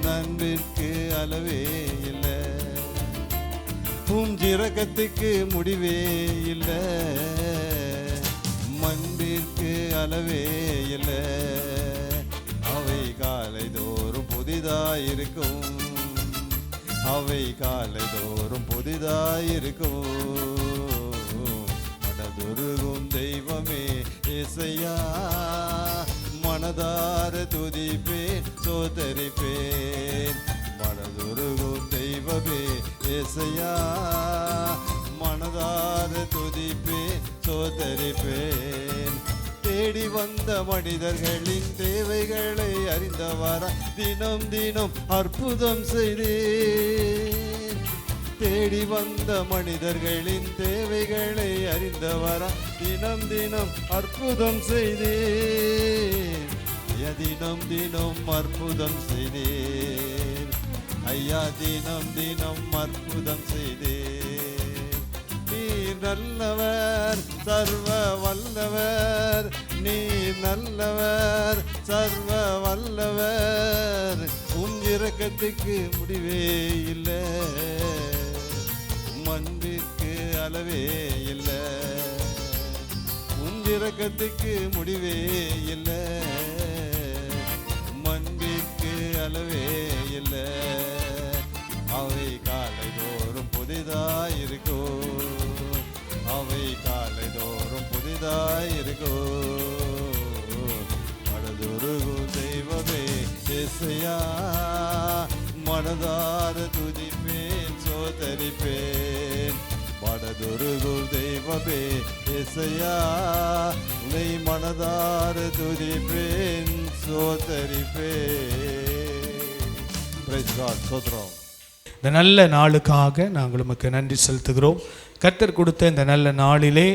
நன்பிற்கு அளவே இல்லை. இரக்கத்துக்கு முடிவே இல்லை, மன்பிற்கு அளவே இல்லை. அவை காலை தோறும் புதிதாயிருக்கும், அவை காலை தோறும் புதிதாயிருக்கும். மனதுருகும் தெய்வமே இசையா, மனதார துதிப்பேன் சோதரிப்பேன். மனதுருகும் தெய்வமே இசையா, மனதார துதிப்பேன் சோதரிப்பேன். தேடி வந்த மனிதர்களின் தேவைகளை அறிந்தவாரா தினம் தினம் அற்புதம் செய்தேன். தேடி வந்த மனிதர்களின் தேவைகளை அறிந்தவாரா தினம் தினம் அற்புதம் செய்தேன். தினம் தினம் அற்புதம் செய்தேன். ஐயா தினம் தினம் அற்புதம் செய்தேன். நீர் நல்லவர், சர்வ வல்லவர். நீர் நல்லவர், சர்வ வல்லவர். இரக்கத்துக்கு முடிவே இல்லை, மன்பிற்கு அளவே இல்லை. இரக்கத்துக்கு முடிவே இல்லை, மன்பிற்கு அளவே இல்லை. அவை காலை தோறும் புதிதாயிருக்கும், அவை காலை தோறும் புதிதாயிருக்கும். மனதுருகும் தெய்வமே இசையா, மனதார துதிப்பேன் சோதரிப்பேன். மனதுருகும் தெய்வமே இசையா, உன்னை மனதார துதிப்பேன் சோதரிப்பேன். Price God. சோத்ரம். இந்த நல்ல நாளுக்காக நாங்கள் உமக்கு நன்றி செலுத்துகிறோம். கர்த்தர் கொடுத்த இந்த நல்ல நாளிலே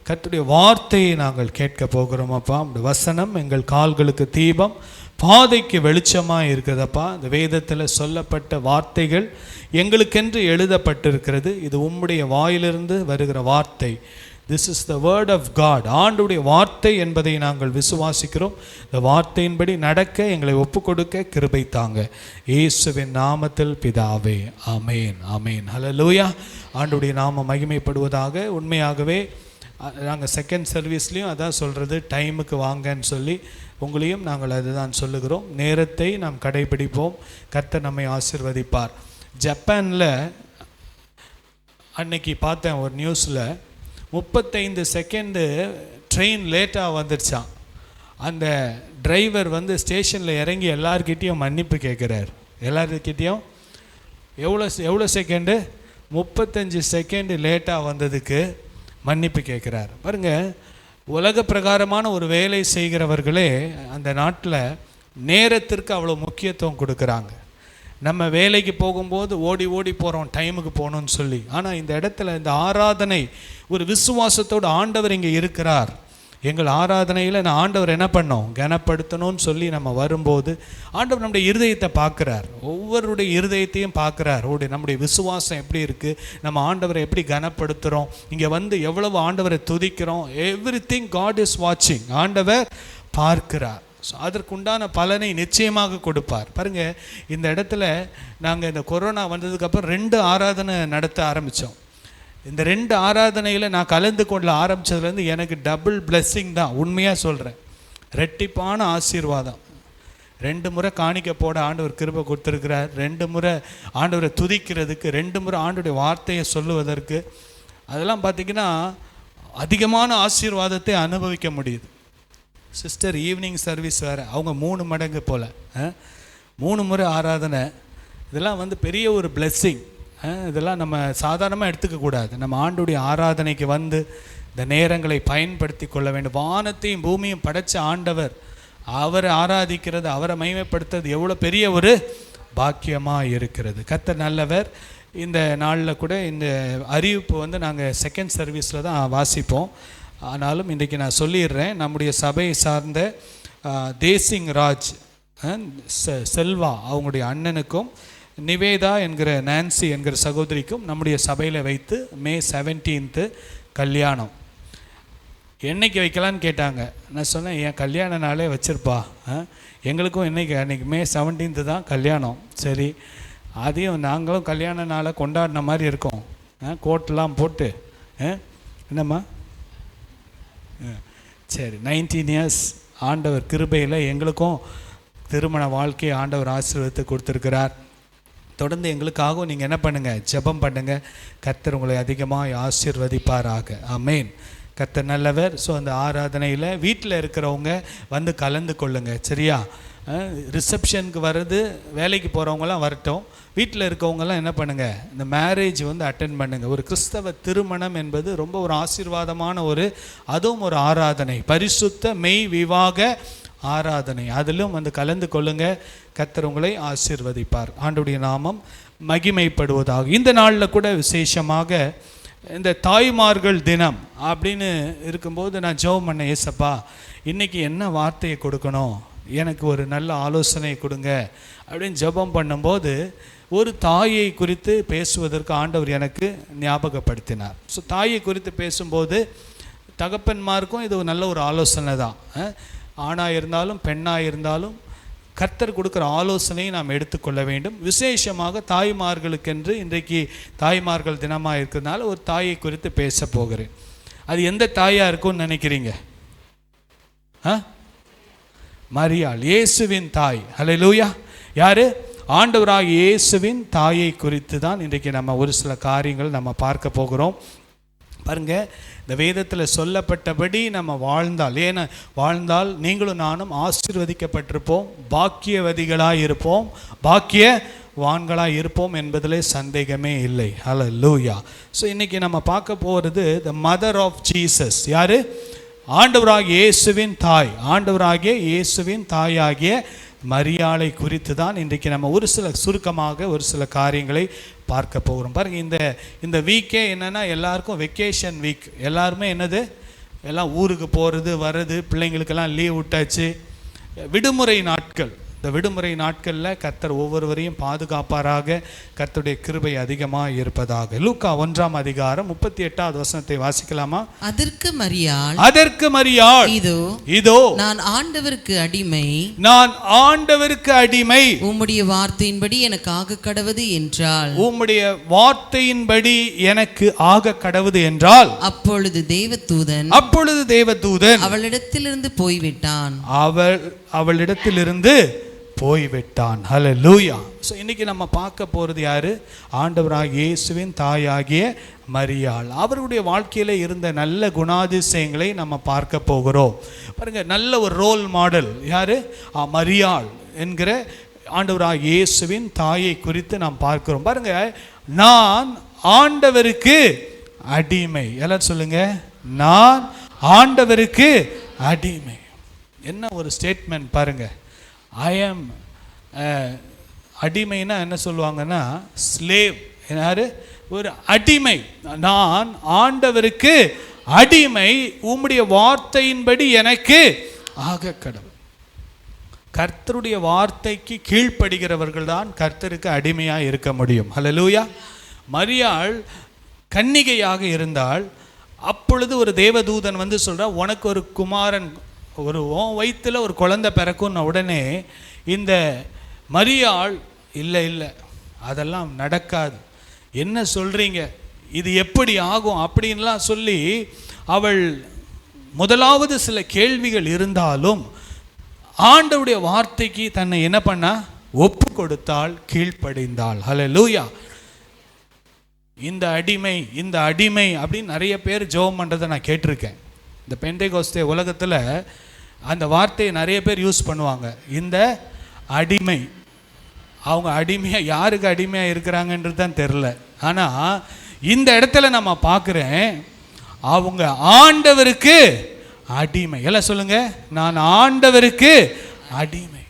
கர்த்தருடைய வார்த்தையை நாங்கள் கேட்க போகிறோம். அப்பா, இந்த வசனம் எங்கள் கால்களுக்கு தீபம், பாதைக்கு வெளிச்சமாக இருக்குதப்பா. இந்த வேதத்தில் சொல்லப்பட்ட வார்த்தைகள் எங்களுக்கென்று எழுதப்பட்டிருக்கிறது. இது உம்முடைய வாயிலிருந்து வருகிற வார்த்தை. This is the word of God. ஆண்டுடைய வார்த்தை என்பதை நாங்கள் விசுவாசிக்கிறோம். இந்த வார்த்தையின்படி நடக்க எங்களை ஒப்பு கொடுக்க கிருபை தாங்க. இயேசுவின் நாமத்தில் பிதாவே, ஆமேன், ஆமேன். ஹல்லேலூயா. ஆண்டுடைய நாமம் மகிமைப்படுவதாக. உண்மையாகவே நாங்கள் செகண்ட் சர்வீஸ்லேயும் அதான் சொல்கிறது, டைமுக்கு வாங்கன்னு சொல்லி உங்களையும் நாங்கள் அதுதான் சொல்லுகிறோம். நேரத்தை நாம் கடைபிடிப்போம், கர்த்தர் நம்மை ஆசீர்வதிப்பார். ஜப்பானில் அன்னைக்கு பார்த்தேன் ஒரு நியூஸில், 35 செகண்டு ட்ரெயின் லேட்டாக வந்துடுச்சான். அந்த டிரைவர் வந்து ஸ்டேஷனில் இறங்கி எல்லார்கிட்டேயும் மன்னிப்பு கேட்குறார். எல்லார்கிட்டேயும் எவ்வளோ செகண்டு? 35 செகண்டு லேட்டாக வந்ததுக்கு மன்னிப்பு கேட்குறார். பாருங்கள், உலக பிரகாரமான ஒரு வேலை செய்கிறவர்களே அந்த நாட்டில் நேரத்திற்கு அவ்வளோ முக்கியத்துவம் கொடுக்குறாங்க. நம்ம வேலைக்கு போகும்போது ஓடி ஓடி போகிறோம் டைமுக்கு போகணும்னு சொல்லி. ஆனால் இந்த இடத்துல இந்த ஆராதனை ஒரு விசுவாசத்தோடு ஆண்டவர் இங்கே இருக்கிறார், எங்கள் ஆராதனையில் நான் ஆண்டவர் என்ன பண்ணோம், கனப்படுத்தணும்னு சொல்லி நம்ம வரும்போது ஆண்டவர் நம்முடைய இருதயத்தை பார்க்குறார். ஒவ்வொருடைய இருதயத்தையும் பார்க்குறார். நம்முடைய விசுவாசம் எப்படி இருக்குது, நம்ம ஆண்டவரை எப்படி கனப்படுத்துகிறோம், இங்கே வந்து எவ்வளவு ஆண்டவரை துதிக்கிறோம். எவ்ரிதிங் காட் இஸ் வாட்சிங். ஆண்டவர் பார்க்கிறார். ஸோ அதற்குண்டான பலனை நிச்சயமாக கொடுப்பார். பாருங்கள், இந்த இடத்துல நாங்கள் இந்த கொரோனா வந்ததுக்கப்புறம் 2 ஆராதனை நடத்த ஆரம்பித்தோம். இந்த 2 ஆராதனையில் நான் கலந்து கொள்ள ஆரம்பித்ததுலேருந்து எனக்கு டபுள் பிளெஸ்ஸிங் தான். உண்மையாக சொல்கிறேன், ரெட்டிப்பான ஆசீர்வாதம். 2 முறை காணிக்க போட ஆண்டவர் கிருபை கொடுத்துருக்கிறார். 2 முறை ஆண்டவரை துதிக்கிறதுக்கு, 2 முறை ஆண்டவருடைய வார்த்தையை சொல்லுவதற்கு, அதெல்லாம் பார்த்திங்கன்னா அதிகமான ஆசீர்வாதத்தை அனுபவிக்க முடியுது. சிஸ்டர் ஈவினிங் சர்வீஸ் வேறு, அவங்க 3 மடங்கு போல் 3 முறை ஆராதனை. இதெல்லாம் வந்து பெரிய ஒரு பிளெஸ்ஸிங். இதெல்லாம் நம்ம சாதாரணமாக எடுத்துக்கக்கூடாது. நம்ம ஆண்டுடைய ஆராதனைக்கு வந்து இந்த நேரங்களை பயன்படுத்தி கொள்ள வேண்டும். வானத்தையும் பூமியும் படைச்ச ஆண்டவர், அவரை ஆராதிக்கிறது, அவரை மகிமைப்படுத்துறது எவ்வளோ பெரிய ஒரு பாக்கியமாக இருக்கிறது. கர்த்தர் நல்லவர். இந்த நாளில் கூட இந்த அறிவிப்பு வந்து நாங்கள் செகண்ட் சர்வீஸில் தான் வாசிப்போம். ஆனாலும் இன்றைக்கி நான் சொல்லிடுறேன், நம்முடைய சபையை சார்ந்த தேசிங் ராஜ் செல்வா அவங்களுடைய அண்ணனுக்கும் நிவேதா என்கிற நான்சி என்கிற சகோதரிக்கும் நம்முடைய சபையில் வைத்து May 17 கல்யாணம். என்னைக்கு வைக்கலான்னு கேட்டாங்க. நான் சொன்னேன், என் கல்யாண நாளே வச்சுருப்பா, எங்களுக்கும் அன்றைக்கி May 17 தான் கல்யாணம். சரி, அதையும் நாங்களும் கல்யாண நாளை கொண்டாடின மாதிரி இருக்கோம், கோட்டெலாம் போட்டு. என்னம்மா? சரி, 19 இயர்ஸ் ஆண்டவர் கிருபையில் எங்களுக்கும் திருமண வாழ்க்கையை ஆண்டவர் ஆசீர்வாதத்தை கொடுத்துருக்கிறார். தொடர்ந்து எங்களுக்காகவும் நீங்கள் என்ன பண்ணுங்கள், ஜெபம் பண்ணுங்கள். கர்த்தர் உங்களை அதிகமாக ஆசீர்வதிப்பாராக. ஆமென். கர்த்தர் நல்லவர். ஸோ அந்த ஆராதனையில் வீட்டில் இருக்கிறவங்க வந்து கலந்து கொள்ளுங்கள். சரியா? ரிசப்ஷனுக்கு வர்றது, வேலைக்கு போகிறவங்களாம் வரட்டும். வீட்டில் இருக்கவங்கெல்லாம் என்ன பண்ணுங்கள், இந்த மேரேஜ் வந்து அட்டென்ட் பண்ணுங்கள். ஒரு கிறிஸ்தவ திருமணம் என்பது ரொம்ப ஒரு ஆசீர்வாதமான அதுவும் ஒரு ஆராதனை, பரிசுத்த மெய் விவாக ஆராதனை. அதிலும் வந்து கலந்து கொள்ளுங்கள். கர்த்தர் உங்களை ஆசீர்வதிப்பார். ஆண்டவருடைய நாமம் மகிமைப்படுவதாக. இந்த நாளில் கூட விசேஷமாக இந்த தாய்மார்கள் தினம் அப்படின்னு இருக்கும்போது நான் ஜெபம் பண்ண, ஏசப்பா இன்றைக்கி என்ன வார்த்தையை கொடுக்கணும், எனக்கு ஒரு நல்ல ஆலோசனை கொடுங்க அப்படின்னு ஜெபம் பண்ணும்போது ஒரு தாயை குறித்து பேசுவதற்கு ஆண்டவர் எனக்கு ஞாபகப்படுத்தினார். ஸோ தாயை குறித்து பேசும்போது தகப்பன்மாருக்கும் இது நல்ல ஒரு ஆலோசனை தான். ஆணாக இருந்தாலும் பெண்ணாக இருந்தாலும் கர்த்தர் கொடுக்குற ஆலோசனையை நாம் எடுத்துக்கொள்ள வேண்டும். விசேஷமாக தாய்மார்களுக்கென்று இன்றைக்கு தாய்மார்கள் தினமாக இருக்கிறதுனால ஒரு தாயை குறித்து பேச போகிறேன். அது எந்த தாயாக இருக்கும்னு நினைக்கிறீங்க? மரியாள், இயேசுவின் தாய். ஹல்லேலூயா. யாரு? ஆண்டவராகிய இயேசுவின் தாயை குறித்து தான் இன்றைக்கு நம்ம ஒரு சில காரியங்கள் நம்ம பார்க்க போகிறோம். பாருங்க, இந்த வேதத்தில் சொல்லப்பட்டபடி நம்ம வாழ்ந்தால் நீங்களும் நானும் ஆசீர்வதிக்கப்பட்டிருப்போம், பாக்கியவதிகளாக இருப்போம், பாக்கியவான்களாக இருப்போம் என்பதிலே சந்தேகமே இல்லை. ஹல்லேலூயா. ஸோ இன்றைக்கி நம்ம பார்க்க போகிறது த மதர் ஆஃப் ஜீசஸ். யார்? ஆண்டவராகிய இயேசுவின் தாய். ஆண்டவராகிய இயேசுவின் தாயாகிய மரியாளை குறித்து தான் இன்றைக்கு நம்ம சுருக்கமாக ஒரு சில காரியங்களை பார்க்க போகிறோம். பாருங்கள், இந்த வீக்கே என்னென்னா எல்லாருக்கும் வெக்கேஷன் வீக். எல்லாருமே எல்லாம் ஊருக்கு போகிறது வர்றது, பிள்ளைங்களுக்கெல்லாம் லீவ் விட்டாச்சு, விடுமுறை நாட்கள். இந்த விடுமுறை நாட்களில் கர்த்தர் ஒவ்வொருவரையும் பாதுகாப்பாராக. கர்த்தருடைய கிருபை அதிகமாக இருப்பதாக. லூக்கா 1ஆம் அதிகாரம் 38வது வசனத்தை வாசிக்கலாமா? அதற்கு மரியாள், இதோ நான் ஆண்டவருக்கு அடிமை, உம்முடைய வார்த்தையின்படி எனக்கு ஆக கடவது என்றாள். உம்முடைய வார்த்தையின்படி எனக்கு ஆக கடவது என்றால், அப்பொழுது தேவதூதன் அவளிடத்திலிருந்து போய்விட்டான். ஹல்லேலூயா. ஸோ இன்றைக்கி நம்ம பார்க்க போகிறது யார்? ஆண்டவராகிய இயேசுவின் தாயாகிய மரியாள். அவருடைய வாழ்க்கையில் இருந்த நல்ல குணாதிசயங்களை நம்ம பார்க்க போகிறோம். பாருங்கள், நல்ல ஒரு ரோல் மாடல் யார்? மரியாள் என்கிற ஆண்டவராகிய இயேசுவின் தாயை குறித்து நாம் பார்க்கிறோம். பாருங்க, நான் ஆண்டவருக்கு அடிமை. எல்லாரும் சொல்லுங்க, நான் ஆண்டவருக்கு அடிமை. என்ன ஒரு ஸ்டேட்மெண்ட் பாருங்க. ஐ ஆம் அடிமைனா என்ன சொல்லுவாங்கன்னா ஸ்லேவ். யாரு? ஒரு அடிமை. நான் ஆண்டவருக்கு அடிமை, உம்முடைய வார்த்தையின்படி எனக்கு ஆக கடவுள். கர்த்தருடைய வார்த்தைக்கு கீழ்ப்படுகிறவர்கள் தான் கர்த்தருக்கு அடிமையாக இருக்க முடியும். ஹல்லேலூயா. மரியாள் கன்னிகையாக இருந்தால், அப்பொழுது ஒரு தேவதூதன் வந்து சொல்றா, உனக்கு ஒரு குமாரன், ஒரு வயிற்றில் ஒரு குழந்தை பிறக்கும்னு உடனே இந்த மரியாள் இல்லை இல்லை அதெல்லாம் நடக்காது, என்ன சொல்கிறீங்க, இது எப்படி ஆகும் அப்படின்லாம் சொல்லி அவள் முதலாவது சில கேள்விகள் இருந்தாலும் ஆண்டவருடைய வார்த்தைக்கு தன்னை என்ன பண்ணா, ஒப்பு கொடுத்தாள், கீழ்ப்படிந்தாள். ஹல்லேலூயா. இந்த அடிமை அப்படின்னு நிறைய பேர் ஜெபம் பண்ணுறதை நான் கேட்டிருக்கேன். இந்த பெந்தேகோஸ்தே உலகத்தில் அந்த வார்த்தையை நிறைய பேர் யூஸ் பண்ணுவாங்க. இந்த அடிமை, அவங்க அடிமையாக யாருக்கு அடிமையாக இருக்கிறாங்கன்றது தான் தெரில. ஆனால் இந்த இடத்துல நம்ம பார்க்குறேன், அவங்க ஆண்டவருக்கு அடிமை. எல்லாம் சொல்லுங்க, நான் ஆண்டவருக்கு அடிமை.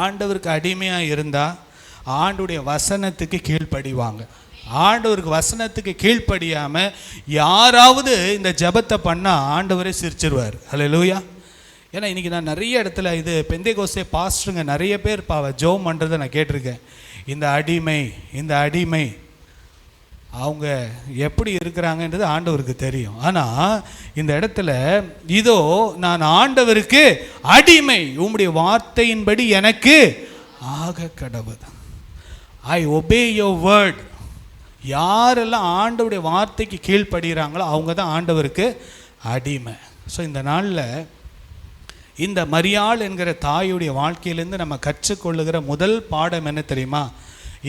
ஆண்டவருக்கு அடிமையாக இருந்தால் ஆண்டவருடைய வசனத்துக்கு கீழ்ப்படிவாங்க. ஆண்டவருக்கு வசனத்துக்கு கீழ்ப்படியாமல் யாராவது இந்த ஜெபத்தை பண்ணால் ஆண்டவரே சிரிச்சிருவார். ஹல்லேலூயா. ஏன்னா இன்றைக்கி நான் நிறைய இடத்துல இது பெந்தேகோஸ்தே பாஸ்டருங்க நிறைய பேர் ஜெபம் பண்ணுறதை நான் கேட்டிருக்கேன். இந்த அடிமை அவங்க எப்படி இருக்கிறாங்கன்றது ஆண்டவருக்கு தெரியும். ஆனால் இந்த இடத்துல இதோ நான் ஆண்டவருக்கு அடிமை, உம்முடைய வார்த்தையின்படி எனக்கு ஆக கடவுள். ஐ ஒபே யுவர் வேர்ட். யாரெல்லாம் ஆண்டவருடைய வார்த்தைக்கு கீழ்ப்படுகிறாங்களோ அவங்க தான் ஆண்டவருக்கு அடிமை. ஸோ இந்த நாளில் இந்த மரியாள் என்கிற தாயுடைய வாழ்க்கையிலேருந்து நம்ம கற்றுக்கொள்ளுகிற முதல் பாடம் என்ன தெரியுமா?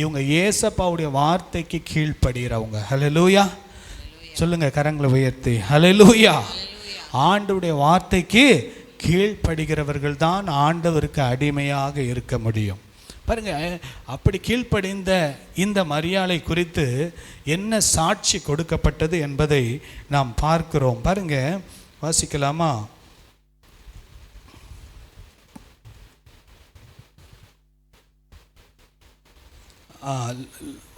இவங்க ஏசப்பாவுடைய வார்த்தைக்கு கீழ்ப்படுகிறவங்க. ஹல்லேலூயா. சொல்லுங்க கரங்களை உயர்த்தி, ஹல்லேலூயா. ஆண்டவருடைய வார்த்தைக்கு கீழ்ப்படுகிறவர்கள் தான் ஆண்டவருக்கு அடிமையாக இருக்க முடியும். பாருங்க, அப்படி கீழ்ப்படிந்த இந்த மரியாளை குறித்து என்ன சாட்சி கொடுக்கப்பட்டது என்பதை நாம் பார்க்கிறோம். பாருங்க, வாசிக்கலாமா?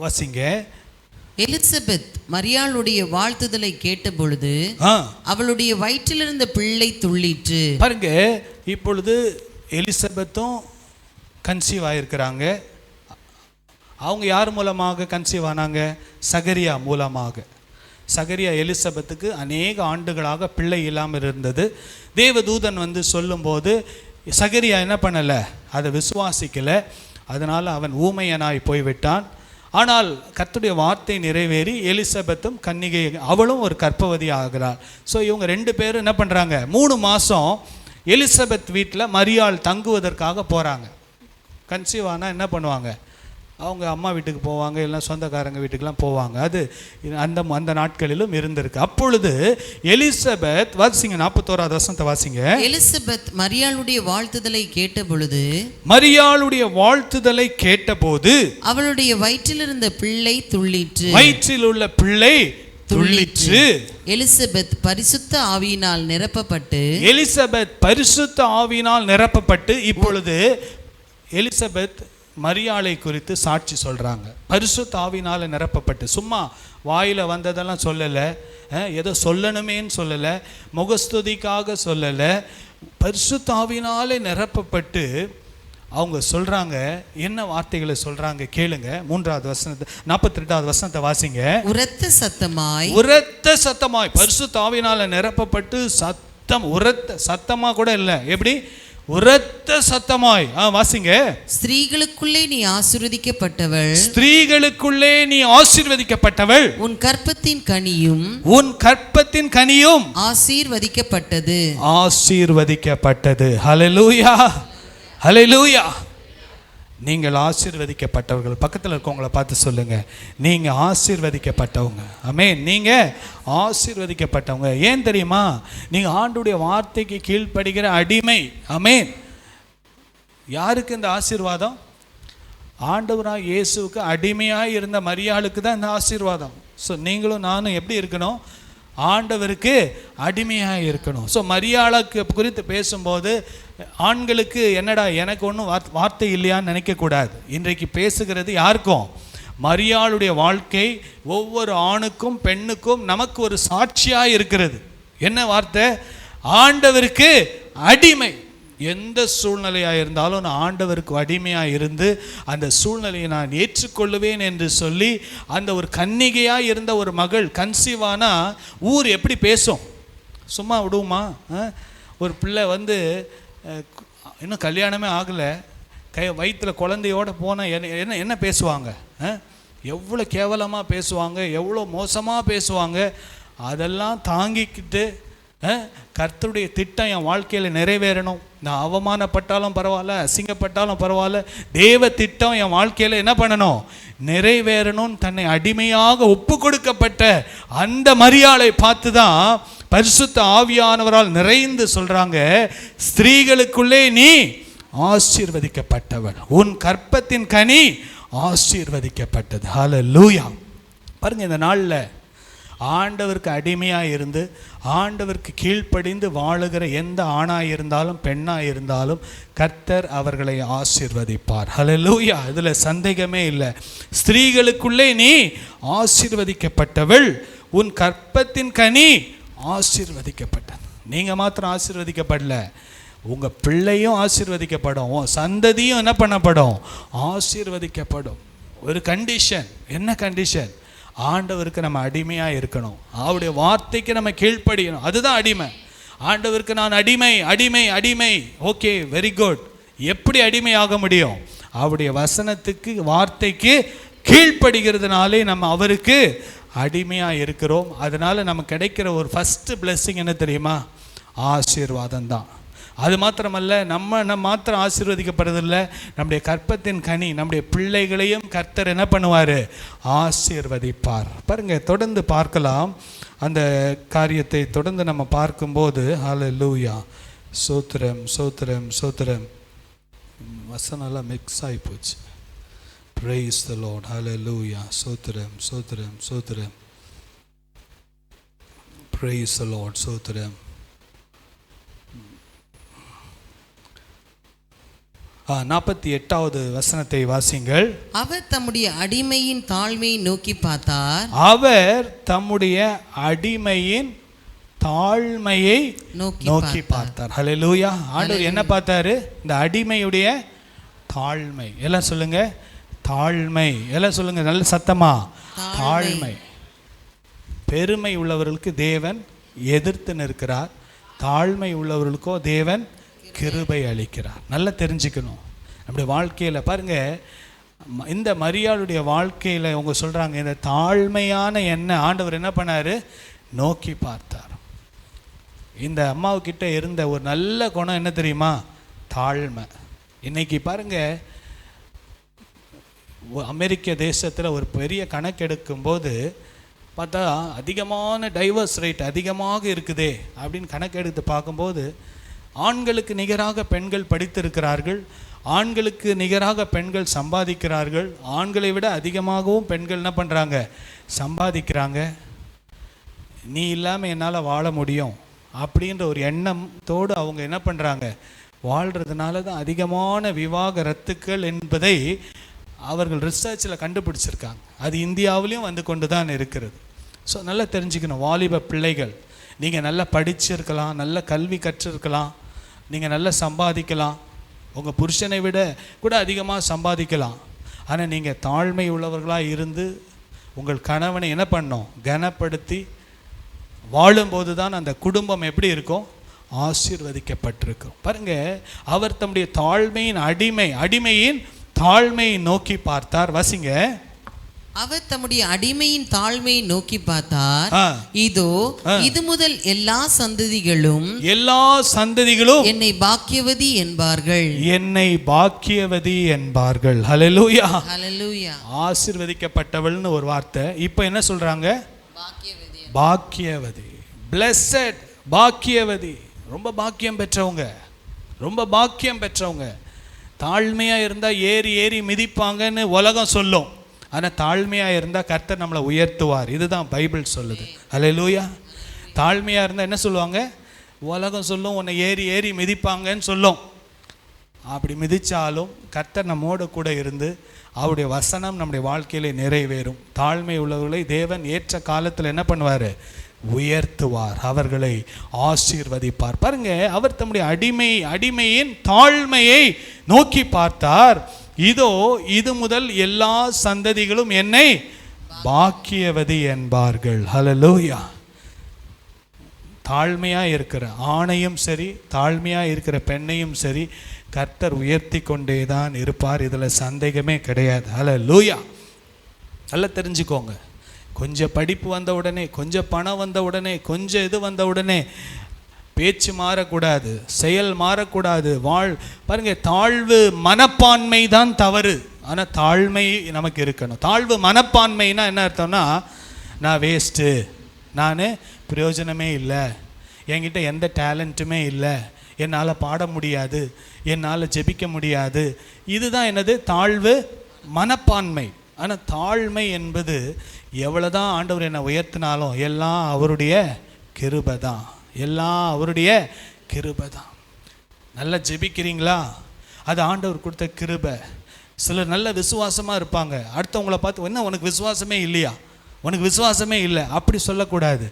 வாசிங்க. எலிசபெத் மரியாளுடைய வாழ்த்துதலை கேட்ட பொழுது அவளுடைய வயிற்றில் இருந்த பிள்ளை துள்ளிற்று. பாருங்க, இப்பொழுது எலிசபெத்தும் கன்சீவ் ஆயிருக்கிறாங்க. அவங்க யார் மூலமாக கன்சீவ் ஆனாங்க? சகரியா மூலமாக. சகரியா எலிசபெத்துக்கு அநேக ஆண்டுகளாக பிள்ளை இல்லாமல் இருந்தது. தேவதூதன் வந்து சொல்லும்போது சகரியா என்ன பண்ணலை? அதை விசுவாசிக்கலை. அதனால் அவன் ஊமையனாய் போய்விட்டான். ஆனால் கர்த்தருடைய வார்த்தை நிறைவேறி எலிசபெத்தும் கன்னிகை, அவளும் ஒரு கர்ப்பவதி ஆகிறாள். ஸோ இவங்க ரெண்டு பேரும் என்ன பண்ணுறாங்க? 3 மாதம் எலிசபெத் வீட்டில் மரியாள் தங்குவதற்காக போகிறாங்க. கன்சீவ் ஆனால் என்ன பண்ணுவாங்க? அவங்க அம்மா வீட்டுக்கு போவாங்க, எல்லாம் சொந்தக்காரங்க வீட்டுக்கெலாம் போவாங்க. அது அந்த நாட்களிலும் இருந்திருக்கு. அப்பொழுது எலிசபெத், வாசிங்க 41வது வசனத்தை வாசிங்க. எலிசபெத் மரியாளுடைய வாழ்த்துதலை கேட்ட போது அவளுடைய வயிற்றில் இருந்த பிள்ளை துள்ளிற்று. வயிற்றில் உள்ள பிள்ளை துள்ளிற்று. எலிசபெத் பரிசுத்த ஆவியினால் நிரப்பப்பட்டு இப்பொழுது எலிசபெத் மரியாளை குறித்து சாட்சி சொல்கிறாங்க. பரிசுத்த ஆவியினால் நிரப்பப்பட்டு, சும்மா வாயில் வந்ததெல்லாம் சொல்லலை, ஏதோ சொல்லணுமேன்னு சொல்லலை, முகஸ்துதிக்காக சொல்லலை, பரிசுத்த ஆவியினாலே நிரப்பப்பட்டு அவங்க சொல்கிறாங்க. என்ன வார்த்தைகளை சொல்கிறாங்க கேளுங்க. 3வது வசனத்தை 42வது வசனத்தை வாசிங்க. உரத்த சத்தமாய் பரிசுத்த ஆவியினால நிரப்பப்பட்டு உரத்த சத்தமாக கூட இல்லை, எப்படி? உரத்த சத்தமாய். வாசிங்க. ஸ்திரீகளுக்குள்ளே நீ ஆசீர்வதிக்கப்பட்டவள், உன் கர்ப்பத்தின் கனியும் ஆசீர்வதிக்கப்பட்டது. ஹல்லேலூயா, ஹல்லேலூயா. நீங்கள் ஆசீர்வதிக்கப்பட்டவர்கள். பக்கத்தில் இருக்கவங்கள பார்த்து சொல்லுங்க, நீங்க ஆசீர்வதிக்கப்பட்டவங்க. ஆமென். நீங்க ஆசீர்வதிக்கப்பட்டவங்க. ஏன் தெரியுமா? நீங்க ஆண்டவருடைய வார்த்தைக்கு கீழ்ப்படுகிற அடிமை. ஆமென். யாருக்கு இந்த ஆசீர்வாதம்? ஆண்டவராக இயேசுவுக்கு அடிமையாக இருந்த மரியாளுக்கு தான் இந்த ஆசீர்வாதம். ஸோ நீங்களும் நானும் எப்படி இருக்கணும்? ஆண்டவருக்கு அடிமையாக இருக்கணும். ஸோ மரியாளுக்கு குறித்து பேசும்போது ஆண்களுக்கு என்னடா எனக்கு ஒன்றும் வார்த்தை இல்லையான்னு நினைக்கக்கூடாது. இன்றைக்கு பேசுகிறது யாருக்கும்? மரியாளுடைய வாழ்க்கை ஒவ்வொரு ஆணுக்கும் பெண்ணுக்கும் நமக்கு ஒரு சாட்சியாக இருக்கிறது. என்ன வார்த்தை? ஆண்டவருக்கு அடிமை. எந்த சூழ்நிலையாக இருந்தாலும் நான் ஆண்டவருக்கு அடிமையாக இருந்து அந்த சூழ்நிலையை நான் ஏற்றுக்கொள்ளுவேன் என்று சொல்லி அந்த ஒரு கன்னிகையாக இருந்த ஒரு மகள் கன்சீவானா ஊர் எப்படி பேசும்? சும்மா விடுவோமா? ஒரு பிள்ளை வந்து இன்னும் கல்யாணமே ஆகலை, வயிற்றில் குழந்தையோடு போனால் என்ன என்ன பேசுவாங்க? எவ்வளோ கேவலமாக பேசுவாங்க, எவ்வளோ மோசமாக பேசுவாங்க. அதெல்லாம் தாங்கிக்கிட்டு கர்த்தருடைய திட்டம் என் வாழ்க்கையில் நிறைவேறணும், நான் அவமானப்பட்டாலும் பரவாயில்ல, அசிங்கப்பட்டாலும் பரவாயில்ல, தேவ திட்டம் என் வாழ்க்கையில் என்ன பண்ணணும்? நிறைவேறணும். தன்னை அடிமையாக ஒப்பு கொடுக்கப்பட்ட அந்த மரியாளை பார்த்து தான் பரிசுத்த ஆவியானவரால் நிறைந்து சொல்றாங்க, ஸ்திரீகளுக்குள்ளே நீ ஆசீர்வதிக்கப்பட்டவள், உன் கற்பத்தின் கனி ஆசீர்வதிக்கப்பட்டது. ஹல்லேலூயா. பாருங்க, இந்த நாளில் ஆண்டவருக்கு அடிமையாக இருந்து ஆண்டவருக்கு கீழ்ப்படிந்து வாழுகிற எந்த ஆணாக இருந்தாலும் பெண்ணாக இருந்தாலும் கர்த்தர் அவர்களை ஆசீர்வதிப்பார். ஹல்லேலூயா. இதில் சந்தேகமே இல்லை. ஸ்திரீகளுக்குள்ளே நீ ஆசீர்வதிக்கப்பட்டவள், உன் கற்பத்தின் கனி ஆசீர்வதிக்கப்பட்டது. நீங்கள் மாத்திரம் ஆசீர்வதிக்கப்படல, உங்கள் பிள்ளையும் ஆசீர்வதிக்கப்படும், சந்ததியும் என்ன பண்ணப்படும்? ஆசீர்வதிக்கப்படும். ஒரு கண்டிஷன். என்ன கண்டிஷன்? ஆண்டவருக்கு நம்ம அடிமையாக இருக்கணும், அவருடைய வார்த்தைக்கு நம்ம கீழ்ப்படியணும். அதுதான் அடிமை. ஆண்டவருக்கு நான் அடிமை அடிமை அடிமை. Okay, very good. எப்படி அடிமை ஆக முடியும்? அவருடைய வசனத்துக்கு வார்த்தைக்கு கீழ்ப்படுகிறதுனாலே நம்ம அவருக்கு அடிமையாக இருக்கிறோம். அதனால் நமக்கு கிடைக்கிற ஒரு ஃபஸ்ட்டு பிளெஸ்ஸிங் என்ன தெரியுமா? ஆசீர்வாதம் தான். அது மாத்திரமல்ல, நம்ம மாத்திரம் ஆசீர்வதிக்கப்படுறதில்லை, நம்முடைய கற்பத்தின் கனி நம்முடைய பிள்ளைகளையும் கர்த்தர் என்ன பண்ணுவார்? ஆசீர்வதிப்பார். பாருங்க, தொடர்ந்து பார்க்கலாம் அந்த காரியத்தை. தொடர்ந்து நம்ம பார்க்கும்போது ஹல்லேலூயா, சோத்திரம் சோத்திரம் சோத்திரம், வசனம்லாம் மிக்ஸ் ஆகி போச்சு. Praise the lord. ஹல்லேலூயா. சோத்திரம் சோத்திரம் சோத்திரம். Praise the lord. சோத்திரம். 48வது வசனத்தை வாசிங்கள். அவர் தம்முடைய அடிமையின் தாழ்மையை நோக்கி பார்த்தார். அவர் தம்முடைய அடிமையின் தாழ்மையை நோக்கி பார்த்தார். ஹல்லேலூயா. ஆண்டவர் என்ன பார்த்தாரு? இந்த அடிமையுடைய தாழ்மை. எல்லாம் சொல்லுங்க, தாழ்மை. எல்லாம் சொல்லுங்க நல்ல சத்தமா, தாழ்மை. பெருமை உள்ளவர்களுக்கு தேவன் எதிர்த்து நிற்கிறார், தாழ்மை உள்ளவர்களுக்கோ தேவன் கிருபை அளிக்கிறார். நல்லா தெரிஞ்சுக்கணும். நம்முடைய வாழ்க்கையில் பாருங்கள், இந்த மரியாளுடைய வாழ்க்கையில் அவங்க சொல்கிறாங்க, இந்த தாழ்மையான எண்ணெய் ஆண்டவர் என்ன பண்ணார்? நோக்கி பார்த்தார். இந்த அம்மாவுக்கிட்ட இருந்த ஒரு நல்ல குணம் என்ன தெரியுமா? தாழ்மை. இன்னைக்கு பாருங்கள், அமெரிக்க தேசத்தில் ஒரு பெரிய கணக்கெடுக்கும்போது பார்த்தா அதிகமான டைவர்ஸ் ரேட் அதிகமாக இருக்குதே அப்படின்னு கணக்கெடுத்து பார்க்கும்போது ஆண்களுக்கு நிகராக பெண்கள் படித்திருக்கிறார்கள், ஆண்களுக்கு நிகராக பெண்கள் சம்பாதிக்கிறார்கள், ஆண்களை விட அதிகமாகவும் பெண்கள் என்ன பண்ணுறாங்க? சம்பாதிக்கிறாங்க. நீ இல்லாமல் என்னால் வாழ முடியும் அப்படின்ற ஒரு எண்ணத்தோடு அவங்க என்ன பண்ணுறாங்க? வாழ்கிறதுனால தான் அதிகமான விவாகரத்துக்கள் என்பதை அவர்கள் ரிசர்ச்சில் கண்டுபிடிச்சிருக்காங்க. அது இந்தியாவிலையும் வந்து கொண்டு தான் இருக்கிறது. ஸோ நல்லா தெரிஞ்சுக்கணும், வாலிப பிள்ளைகள், நீங்கள் நல்லா படிச்சிருக்கலாம், நல்ல கல்வி கற்றிருக்கலாம், நீங்கள் நல்லா சம்பாதிக்கலாம், உங்கள் புருஷனை விட கூட அதிகமாக சம்பாதிக்கலாம். ஆனால் நீங்கள் தாழ்மை உள்ளவர்களாக இருந்து உங்கள் கணவனை என்ன பண்ணணும்? கனப்படுத்தி வாழும்போது தான் அந்த குடும்பம் எப்படி இருக்கும்? ஆசீர்வதிக்கப்பட்டிருக்கும். பாருங்கள், அவர் தம்முடைய தாழ்மையின் அடிமையின் தாழ்மையை நோக்கி பார்த்தார். வாசிங்க. அவர் தம்முடைய அடிமையின் தாழ்மையை நோக்கி பார்த்தார். இதோ இது முதல் எல்லா சந்ததிகளும் என்னை பாக்கியவதி என்பார்கள், என்னை பாக்கியவதி என்பார்கள். ஹல்லேலூயா. ஹல்லேலூயா. ஆசீர்வதிக்கப்பட்டவள்னு ஒரு வார்த்தை. இப்போ என்ன சொல்றாங்க? பாக்கியவதி. பிளெஸட், பாக்கியவதி. ரொம்ப பாக்கியம் பெற்றவங்க, ரொம்ப பாக்கியம் பெற்றவங்க. தாழ்மையாக இருந்தால் ஏறி ஏறி மிதிப்பாங்கன்னு உலகம் சொல்லும். ஆனால் தாழ்மையாக இருந்தால் கர்த்தர் நம்மளை உயர்த்துவார். இதுதான் பைபிள் சொல்லுது. அல்லேலூயா. தாழ்மையாக இருந்தால் என்ன சொல்லுவாங்க? உலகம் சொல்லும் உன்னை ஏறி ஏறி மிதிப்பாங்கன்னு சொல்லும். அப்படி மிதித்தாலும் கர்த்தர் நம்மோடு கூட இருந்து அவருடைய வசனம் நம்முடைய வாழ்க்கையிலே நிறைவேறும். தாழ்மை உள்ளவர்களை தேவன் ஏற்ற காலத்தில் என்ன பண்ணுவார்? உயர்த்துவார், அவர்களை ஆசீர்வதிப்பார். பாருங்க, அவர் தம்முடைய அடிமையின் தாழ்மையை நோக்கி பார்த்தார். இதோ இது முதல் எல்லா சந்ததிகளும் என்னை பாக்கியவதி என்பார்கள். ஹல்லேலூயா. தாழ்மையாக இருக்கிற ஆணையும் சரி, தாழ்மையாக இருக்கிற பெண்ணையும் சரி கர்த்தர் உயர்த்தி கொண்டே தான் இருப்பார். இதில் சந்தேகமே கிடையாது. ஹல்லேலூயா. நல்லா தெரிஞ்சுக்கோங்க. கொஞ்சம் படிப்பு வந்த உடனே, கொஞ்சம் பணம் வந்த உடனே, கொஞ்சம் இது வந்த உடனே பேச்சு மாறக்கூடாது, செயல் மாறக்கூடாது. பாருங்க, தாழ்வு மனப்பான்மை தான் தவறு. ஆனால் தாழ்மை நமக்கு இருக்கணும். தாழ்வு மனப்பான்மைனா என்ன அர்த்தம்னா, நான் வேஸ்ட்டு, நான் பிரயோஜனமே இல்லை, என்கிட்ட எந்த டேலண்ட்டுமே இல்லை, என்னால் பாட முடியாது, என்னால் ஜெபிக்க முடியாது. இதுதான் என்னது? தாழ்வு மனப்பான்மை. ஆனால் தாழ்மை என்பது எவ்வளோதான் ஆண்டவர் என்னை உயர்த்தினாலும் எல்லாம் அவருடைய கிருபை தான், எல்லாம் அவருடைய கிருபை தான். நல்லா ஜெபிக்கிறீங்களா? அது ஆண்டவர் கொடுத்த கிருபை. சிலர் நல்ல விசுவாசமாக இருப்பாங்க, அடுத்தவங்கள பார்த்து என்ன உனக்கு விசுவாசமே இல்லையா, உனக்கு விசுவாசமே இல்லை அப்படி சொல்லக்கூடாது.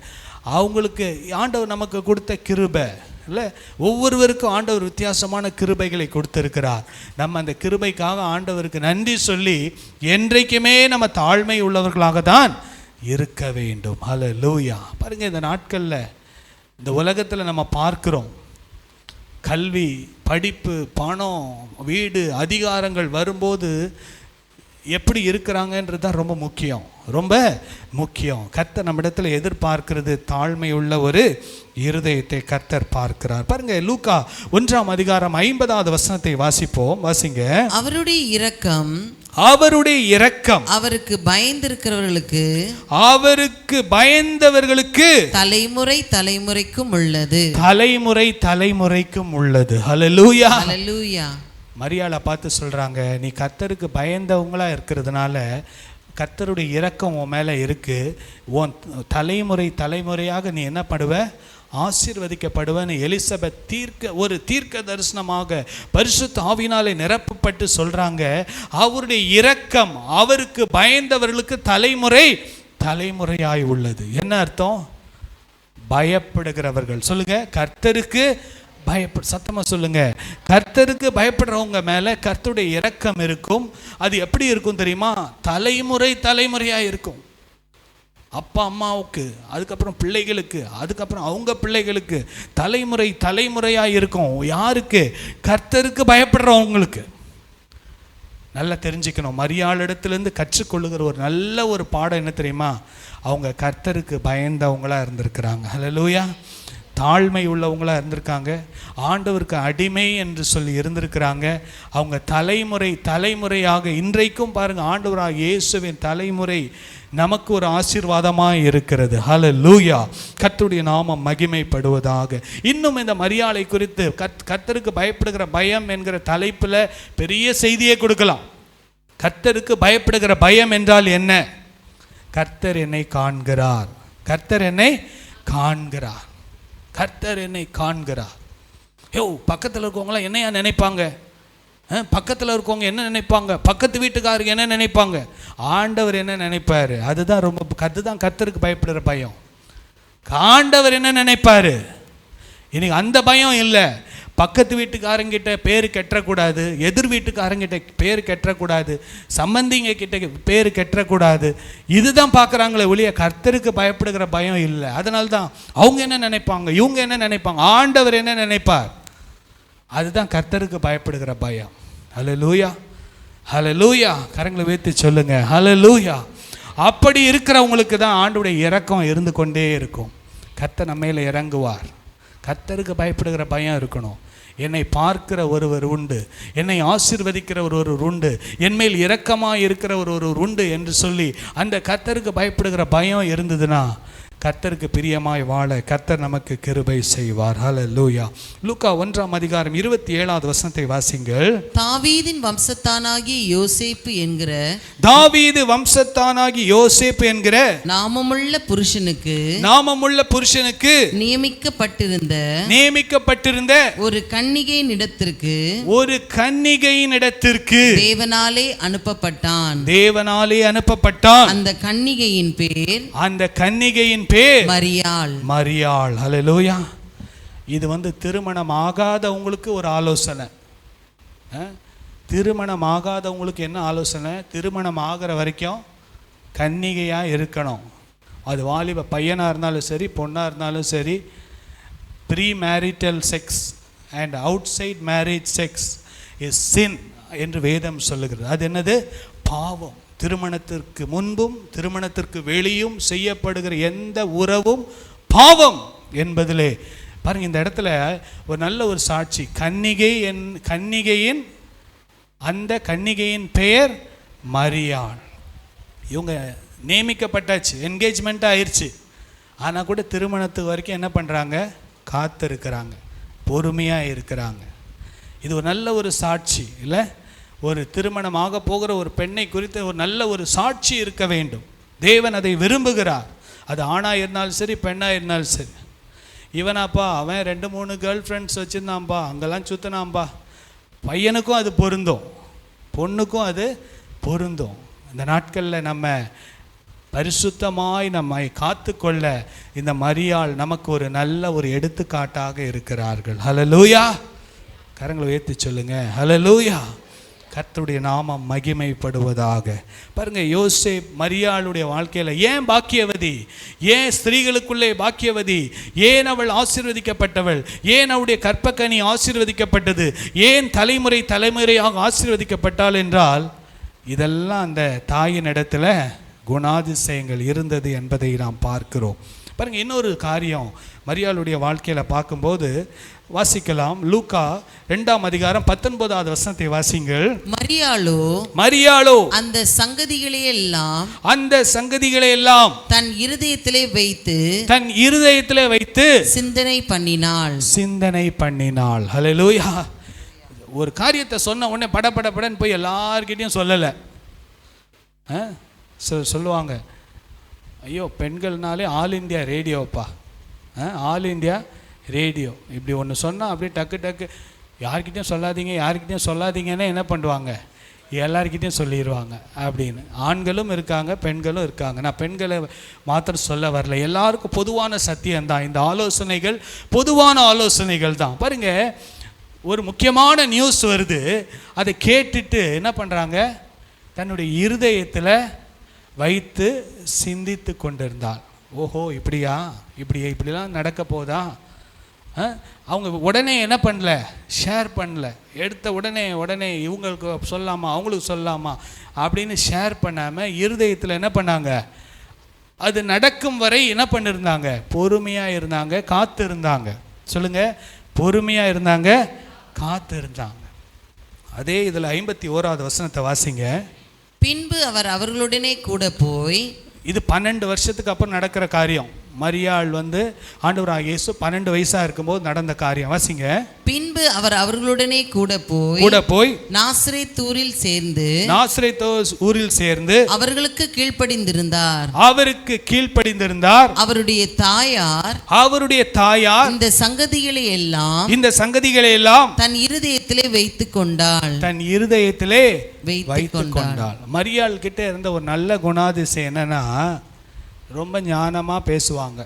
அவங்களுக்கு ஆண்டவர் நமக்கு கொடுத்த கிருபை இல்லை. ஒவ்வொருவருக்கும் ஆண்டவர் வித்தியாசமான கிருபைகளை கொடுத்திருக்கிறார். நம்ம அந்த கிருபைக்காக ஆண்டவருக்கு நன்றி சொல்லி என்றைக்குமே நம்ம தாழ்மை உள்ளவர்களாக தான் இருக்க வேண்டும். ஹல்லேலூயா. பாருங்க, இந்த நாட்களில் இந்த உலகத்தில் நம்ம பார்க்கிறோம், கல்வி, படிப்பு, பணம், வீடு, அதிகாரங்கள் வரும்போது எப்படி இருக்கிறாங்கன்றது தான் ரொம்ப முக்கியம், ரொம்ப முக்கியம். கர்த்தர் நம்மிடத்தில் எதிர்பார்க்கிறது தாழ்மை உள்ள ஒரு இருதயத்தை கர்த்தர் பார்க்கிறார். பாருங்க, லூக்கா 1ஆம் அதிகாரம் 50வது வசனத்தை வாசிப்போம். வாசிங்க. அவருடைய இரக்கம் அவருக்கு பயந்திருக்கிறவர்களுக்கு, அவருக்கு பயந்தவர்களுக்கு தலைமுறை தலைமுறைக்கும் உள்ளது, தலைமுறை தலைமுறைக்கும் உள்ளது. ஹல்லேலூயா, ஹல்லேலூயா. மரியாளை பார்த்து சொல்கிறாங்க, நீ கர்த்தருக்கு பயந்தவங்களா இருக்கிறதுனால கர்த்தருடைய இரக்கம் உன் மேலே இருக்குது, உன் தலைமுறை தலைமுறையாக நீ என்ன பண்ணுவ? ஆசீர்வதிக்கப்படுவன்னு எலிசபெத் ஒரு தீர்க்க தரிசனமாக பரிசுத்த ஆவியினாலே நிரப்பப்பட்டு சொல்கிறாங்க. அவருடைய இரக்கம் அவருக்கு பயந்தவர்களுக்கு தலைமுறை தலைமுறையாய் உள்ளது. என்ன அர்த்தம்? பயப்படுகிறவர்கள் சொல்லுங்க, கர்த்தருக்கு சத்தமாக சொல்லுங்க, கர்த்தருக்கு பயப்படுறவங்க மேலே கர்த்தருடைய இரக்கம் இருக்கும். அது எப்படி இருக்கும் தெரியுமா? தலைமுறை தலைமுறையாக இருக்கும். அப்பா அம்மாவுக்கு, அதுக்கப்புறம் பிள்ளைகளுக்கு, அதுக்கப்புறம் அவங்க பிள்ளைகளுக்கு, தலைமுறை தலைமுறையாக இருக்கும். யாருக்கு? கர்த்தருக்கு பயப்படுறவங்களுக்கு. நல்லா தெரிஞ்சுக்கணும். மரியாளிடத்துலேருந்து கற்றுக்கொள்ளுகிற ஒரு நல்ல ஒரு பாடம் என்ன தெரியுமா? அவங்க கர்த்தருக்கு பயந்தவங்களாக இருந்திருக்கிறாங்க. ஹல்லேலூயா. தாழ்மை உள்ளவங்களாக இருந்திருக்காங்க, ஆண்டவருக்கு அடிமை என்று சொல்லி இருந்திருக்கிறாங்க. அவங்க தலைமுறை தலைமுறையாக இன்றைக்கும் பாருங்கள், ஆண்டவராக இயேசுவின் தலைமுறை நமக்கு ஒரு ஆசீர்வாதமாக இருக்கிறது. ஹல்லேலூயா. கர்த்தருடைய நாமம் மகிமைப்படுவதாக. இன்னும் இந்த மரியாதை குறித்து கர்த்தருக்கு பயப்படுகிற பயம் என்கிற தலைப்பில் பெரிய செய்தியை கொடுக்கலாம். கர்த்தருக்கு பயப்படுகிற பயம் என்றால் என்ன? கர்த்தர் என்னை காண்கிறார், கர்த்தர் என்னை காண்கிறார், கர்த்தர் என்னை காண்கிறார். பக்கத்தில் இருக்கவங்களாம் என்னையா நினைப்பாங்க? பக்கத்தில் இருக்கவங்க என்ன நினைப்பாங்க? பக்கத்து வீட்டுக்காரருக்கு என்ன நினைப்பாங்க? ஆண்டவர் என்ன நினைப்பார்? அதுதான் கர்த்தருக்கு பயப்படுற பயம். ஆண்டவர் என்ன நினைப்பார்? இன்னைக்கு அந்த பயம் இல்லை. பக்கத்து வீட்டுக்காரங்கிட்ட பேர் கெட்டக்கூடாது, எதிர் வீட்டுக்காரங்கிட்ட பேர் கெட்டக்கூடாது, சம்பந்திங்க கிட்ட பேர் கெட்டக்கூடாது. இதுதான் பார்க்குறாங்களே ஒழிய கர்த்தருக்கு பயப்படுகிற பயம் இல்லை. அதனால தான் அவங்க என்ன நினைப்பாங்க, இவங்க என்ன நினைப்பாங்க, ஆண்டவர் என்ன நினைப்பார், அதுதான் கர்த்தருக்கு பயப்படுகிற பயம். ஹல்லேலூயா, ஹல்லேலூயா. கரங்களை வைத்து சொல்லுங்க, ஹல்லேலூயா. அப்படி இருக்கிறவங்களுக்கு தான் ஆண்டவருடைய இரக்கம் இருந்து கொண்டே இருக்கும். கர்த்தர் நம்ம மேலே இறங்குவார். கர்த்தருக்கு பயப்படுகிற பயம் இருக்கணும். என்னை பார்க்கிற ஒருவர் உண்டு, என்னை ஆசீர்வதிக்கிற ஒருவர் உண்டு, என்மேல் இரக்கமாக இருக்கிற ஒருவர் உண்டு என்று சொல்லி அந்த கர்த்தருக்கு பயப்படுகிற பயம் இருந்ததுன்னா கர்த்தருக்கு பிரியமாய் வாழ கர்த்தர் நமக்கு கிருபை செய்வார். ஹல்லேலூயா. லூக்கா 1:27 வசனத்தை வாசிங்கள். தாவீதின் வம்சத்தானாகிய யோசேப்பு என்கிற நாமமுள்ள புருஷனுக்கு நியமிக்கப்பட்டிருந்த ஒரு கன்னிகையினிடத்திற்கு தேவனாலே அனுப்பப்பட்டான். அந்த கன்னிகையின் பேர் மரியாள். ஹல்லேலூயா. இது திருமணம் ஆகாதவங்களுக்கு ஒரு ஆலோசனை. திருமணம் ஆகாதவங்களுக்கு என்ன ஆலோசனை? திருமணம் ஆகிற வரைக்கும் கன்னிகையாக இருக்கணும். அது வாலிப பையனாக இருந்தாலும் சரி, பொண்ணாக இருந்தாலும் சரி. Pre marital sex and outside marriage sex is sin என்று வேதம் சொல்லுகிறது. அது என்னது? பாவம். திருமணத்திற்கு முன்பும் திருமணத்திற்கு வெளியும் செய்யப்படுகிற எந்த உறவும் பாவம் என்பதிலே பாருங்க. இந்த இடத்துல ஒரு நல்ல ஒரு சாட்சி. அந்த கன்னிகையின் பெயர் மரியாள். இவங்க நியமிக்கப்பட்டாச்சு, என்கேஜ்மெண்ட் ஆயிடுச்சு. ஆனால் கூட திருமணத்துக்கு வரைக்கும் என்ன பண்ணுறாங்க? காத்திருக்கிறாங்க, பொறுமையாக இருக்கிறாங்க. இது ஒரு நல்ல ஒரு சாட்சி இல்லை? ஒரு திருமணமாக போகிற ஒரு பெண்ணை குறித்த ஒரு நல்ல ஒரு சாட்சி இருக்க வேண்டும். தேவன் அதை விரும்புகிறார். அது ஆணாக இருந்தாலும் சரி, பெண்ணாக இருந்தாலும் சரி. இவனாப்பா அவன் 2-3 கேர்ள் ஃப்ரெண்ட்ஸ் வச்சுருந்தான்ப்பா, அங்கெல்லாம் சுற்றினான்ப்பா. பையனுக்கும் அது பொருந்தும், பொண்ணுக்கும் அது பொருந்தும். இந்த நாட்களில் நம்ம பரிசுத்தமாய் நம்மை காத்துக்கொள்ள இந்த மரியாள் நமக்கு ஒரு நல்ல ஒரு எடுத்துக்காட்டாக இருக்கிறார்கள். ஹல்லேலூயா. கரங்களை உயர்த்தி சொல்லுங்க, ஹல்லேலூயா. கர்த்தருடைய நாமம் மகிமைப்படுவதாக. பாருங்க, யோசேப் மரியாளுடைய வாழ்க்கையில் ஏன் பாக்கியவதி? ஏன் ஸ்திரீகளுக்குள்ளே பாக்கியவதி? ஏன் அவள் ஆசீர்வதிக்கப்பட்டவள்? ஏன் அவளுடைய கற்பக்கனி ஆசீர்வதிக்கப்பட்டது? ஏன் தலைமுறையாக ஆசீர்வதிக்கப்பட்டாள் என்றால், இதெல்லாம் அந்த தாயின் இடத்துல குணாதிசயங்கள் இருந்தது என்பதை நாம் பார்க்கிறோம். பாருங்க, இன்னொரு காரியம் மரியாளுடைய வாழ்க்கையில் பார்க்கும்போது வாசிக்கலாம். லூக்கா 2:19 வசனத்தை வாசிங்கள். மரியாளோ அந்த சங்கதிகளை எல்லாம் தன் இருதயத்திலே வைத்து சிந்தனை பண்ணினாள். ஹல்லேலூயா. ஒரு காரியத்தை சொன்ன உடனே படன்னு போய் எல்லார்கிட்டையும் சொல்லலை. சொல்லுவாங்க, ஐயோ பெண்கள்னாலே ஆல் இந்தியா ரேடியோப்பா, ஆல் இந்தியா ரேடியோ இப்படி ஒன்று சொன்னால் அப்படியே டக்கு யார்கிட்டையும் சொல்லாதீங்கன்னா என்ன பண்ணுவாங்க? எல்லார்கிட்டையும் சொல்லிடுவாங்க அப்படின்னு. ஆண்களும் இருக்காங்க, பெண்களும் இருக்காங்க. நான் பெண்களை மாத்திரம் சொல்ல வரல, எல்லாருக்கும் பொதுவான சத்தியம்தான். இந்த ஆலோசனைகள் பொதுவான ஆலோசனைகள் தான். பாருங்கள், ஒரு முக்கியமான நியூஸ் வருது, அதை கேட்டுட்டு என்ன பண்ணுறாங்க? தன்னுடைய இருதயத்தில் வைத்து சிந்தித்து கொண்டிருந்தாள். ஓஹோ, இப்படிலாம் நடக்க போதா? அவங்க உடனே என்ன பண்ணல? ஷேர் பண்ணல. எடுத்த உடனே இவங்களுக்கு சொல்லாமா, அவங்களுக்கு சொல்லாமா அப்படின்னு ஷேர் பண்ணாமல் இருதயத்தில் என்ன பண்ணாங்க? அது நடக்கும் வரை என்ன பண்ணியிருந்தாங்க? பொறுமையாக இருந்தாங்க, காத்து இருந்தாங்க. சொல்லுங்க, பொறுமையாக இருந்தாங்க, காத்து இருந்தாங்க. அதே இதில் 51வது வசனத்தை வாசிங்க. பின்பு அவர் அவர்களுடனே கூட போய், இது 12 வருஷத்துக்கு அப்புறம் நடக்கிற காரியம். மரியாள் ஆண்டவராகிய இயேசு 12 வயசாக இருக்கும்போது நடந்த காரியம். வாசிங்க. பின்பு அவர் அவர்களுடனே கூட போய் நாசரேத் ஊரில் சேர்ந்து அவர்களுக்கு கீழ்ப்படிந்திருந்தார். அவருடைய தாயார் இந்த சங்கதிகளை எல்லாம் தன் இருதயத்திலே வைத்துக் கொண்டாள். மரியாள் கிட்ட இருந்த ஒரு நல்ல குணாதிசயம் என்னன்னா, ரொம்ப ஞானமாக பேசுவாங்க,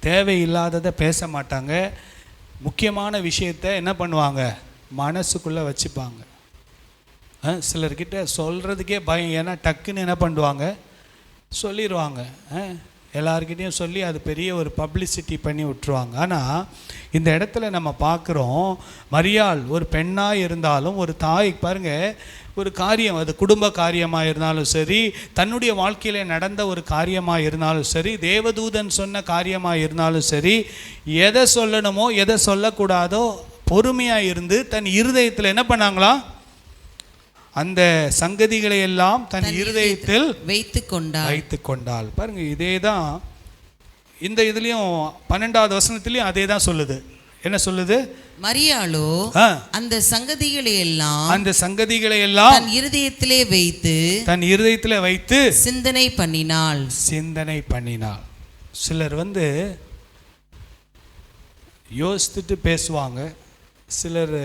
தேவையில்லாததை பேச மாட்டாங்க. முக்கியமான விஷயத்தை என்ன பண்ணுவாங்க? மனசுக்குள்ளே வச்சுப்பாங்க. சிலர்கிட்ட சொல்கிறதுக்கே பயம், ஏன்னா டக்குன்னு என்ன பண்ணுவாங்க? சொல்லிடுவாங்க. எல்லார்கிட்டையும் சொல்லி அது பெரிய ஒரு பப்ளிசிட்டி பண்ணி விட்டுருவாங்க. ஆனால் இந்த இடத்துல நம்ம பார்க்குறோம், மரியாள் ஒரு பெண்ணாக இருந்தாலும் ஒரு தாய் பாருங்கள், ஒரு காரியம், அது குடும்ப காரியமாக இருந்தாலும் சரி, தன்னுடைய வாழ்க்கையில் நடந்த ஒரு காரியமாக இருந்தாலும் சரி, தேவதூதன் சொன்ன காரியமாக இருந்தாலும் சரி, எதை சொல்லணுமோ எதை சொல்லக்கூடாதோ பொறுமையாக இருந்து தன் இருதயத்தில் என்ன பண்ணாங்களா? அந்த சங்கதிகளை எல்லாம் தன் இருதயத்தில் வைத்து கொண்டாள். பாருங்க, இதே தான் இந்த இதுலயும் 12வது வசனத்திலயும் அதே தான் சொல்லுது. என்ன சொல்லுது? மரியாளோ அந்த சங்கதிகளை எல்லாம் தன் இருதயத்திலே வைத்து சிந்தனை பண்ணினாள். சிலர் யோசித்துட்டு பேசுவாங்க, சிலர்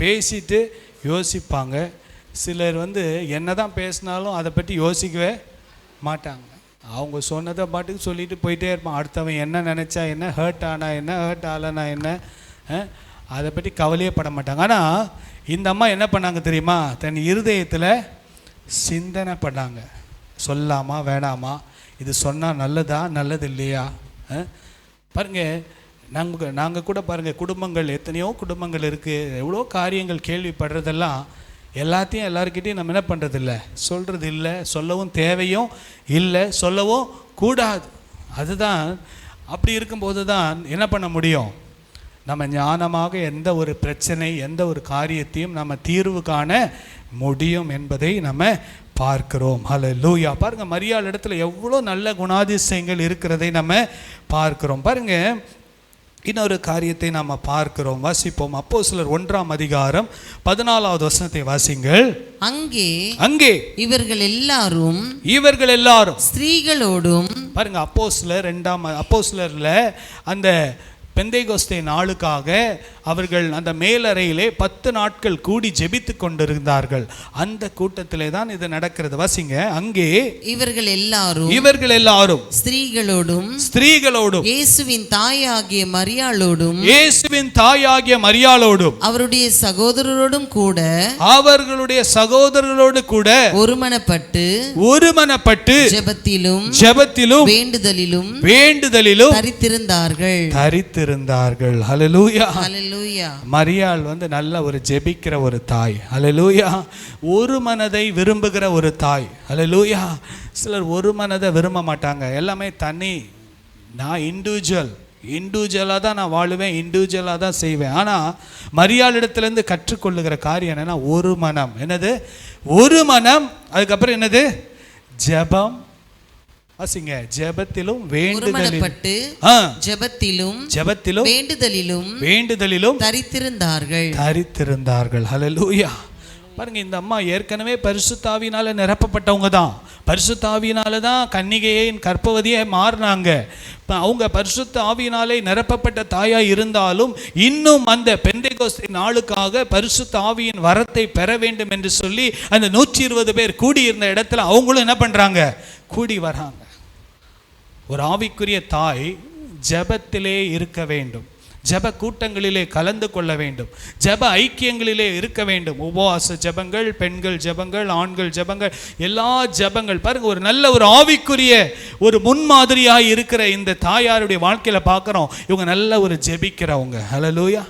பேசிட்டு யோசிப்பாங்க, சிலர் என்னதான் பேசினாலும் அதை பற்றி யோசிக்கவே மாட்டாங்க. அவங்க சொன்னதை பாட்டுக்கு சொல்லிட்டு போயிட்டே இருப்பான். அடுத்தவன் என்ன நினச்சா என்ன, ஹர்ட் ஆனா என்ன, ஹர்ட் ஆகலைனா என்ன, அதை பற்றி கவலையே பட மாட்டாங்க. ஆனால் இந்த அம்மா என்ன பண்ணாங்க தெரியுமா? தன் இருதயத்தில் சிந்தனை பண்ணாங்க. சொல்லாமா வேணாமா, இது சொன்னால் நல்லதா நல்லது இல்லையா? பாருங்கள், நாங்கள் கூட பாருங்கள், குடும்பங்கள் எத்தனையோ குடும்பங்கள் இருக்குது, எவ்வளோ காரியங்கள் கேள்விப்படுறதெல்லாம் எல்லாத்தையும் எல்லாருக்கிட்டையும் நம்ம என்ன பண்ணுறதில்ல, சொல்கிறது இல்லை, சொல்லவும் தேவையும் இல்லை, சொல்லவும் கூடாது. அதுதான் அப்படி இருக்கும்போது தான் என்ன பண்ண முடியும், நம்ம ஞானமாக எந்த ஒரு பிரச்சனை எந்த ஒரு காரியத்தையும் நம்ம தீர்வு காண முடியும் என்பதை நம்ம பார்க்கிறோம். ஹல்லேலூயா. பாருங்கள், மரியாள் இடத்துல எவ்வளோ நல்ல குணாதிசயங்கள் இருக்கிறதை நம்ம பார்க்கிறோம். பாருங்கள், இன்னொரு காரியத்தை நாம் பார்க்கிறோம். வாசிப்போம். அப்போஸ்தலர் 1ஆம் அதிகாரம் 14வது வசனத்தை வாசிங்கள். அங்கே இவர்கள் எல்லாரும் ஸ்திரீகளோடும், பாருங்க, அப்போஸ்தலர்ல அந்த பெந்தைகோஸ்தே நாளுக்காக அவர்கள் அந்த மேலறையிலே 10 நாட்கள் கூடி ஜெபித்து கொண்டிருந்தார்கள். அந்த கூட்டத்திலே தான் இது நடக்கிறது. வாசிங்க. அங்கே இவர்கள் எல்லாரும் ஸ்திரீகளோடும் இயேசுவின் தாயாகிய மரியாளோடும் அவருடைய சகோதரரோடு கூட ஒருமனப்பட்டு ஜெபத்திலும் வேண்டுதலிலும் தரித்திருந்தார்கள். ஹல்லேலூயா. மரியாள் நல்ல ஒரு ஜெபிக்கிற ஒரு தாய். ஹல்லேலூயா. ஒரு மனதை விரும்புகிற ஒரு தாய். ஹல்லேலூயா. சிலர் ஒரு மனதை விரும்ப மாட்டாங்க, எல்லாமே தனி. நான் இண்டிவிஜுவலாக தான் நான் வாழுவேன், இண்டிவிஜுவலாக தான் செய்வேன். ஆனால் மரியாளிடத்துலேருந்து கற்றுக்கொள்ளுகிற காரியம் என்னென்னா ஒரு மனம். என்னது? ஒரு மனம். அதுக்கப்புறம் என்னது? ஜெபம். வாசிங்க. ஜெபத்திலும் வேண்டுதலிலும் தரித்திருந்தார்கள். ஹல்லேலூயா. பாருங்க, இந்த அம்மா ஏற்கனவே பரிசுத்த ஆவியினால நிரப்பப்பட்டவங்க தான். பரிசுத்த ஆவியினால தான் கன்னிகையின் கர்ப்பவதியை மாறினாங்க. அவங்க பரிசுத்த ஆவியினாலே நிரப்பப்பட்ட தாயாய் இருந்தாலும் இன்னும் அந்த பெந்தைகோஸ்தே நாளுக்காக பரிசுத்த ஆவியின் வரத்தை பெற வேண்டும் என்று சொல்லி அந்த 120 பேர் கூடியிருந்த இடத்துல அவங்களும் என்ன பண்றாங்க? கூடி வராங்க. ஒரு ஆவிக்குரிய தாய் ஜெபத்திலே இருக்க வேண்டும், ஜெப கூட்டங்களிலே கலந்து கொள்ள வேண்டும், ஜெப ஐக்கியங்களிலே இருக்க வேண்டும். உபவாச ஜெபங்கள், பெண்கள் ஜெபங்கள், ஆண்கள் ஜெபங்கள், எல்லா ஜெபங்கள். பாருங்க, ஒரு நல்ல ஒரு ஆவிக்குரிய ஒரு முன்மாதிரியாக இருக்கிற இந்த தாயாருடைய வாழ்க்கையில பார்க்கிறோம். இவங்க நல்ல ஒரு ஜெபிக்கிறவங்க. ஹல்லேலூயா.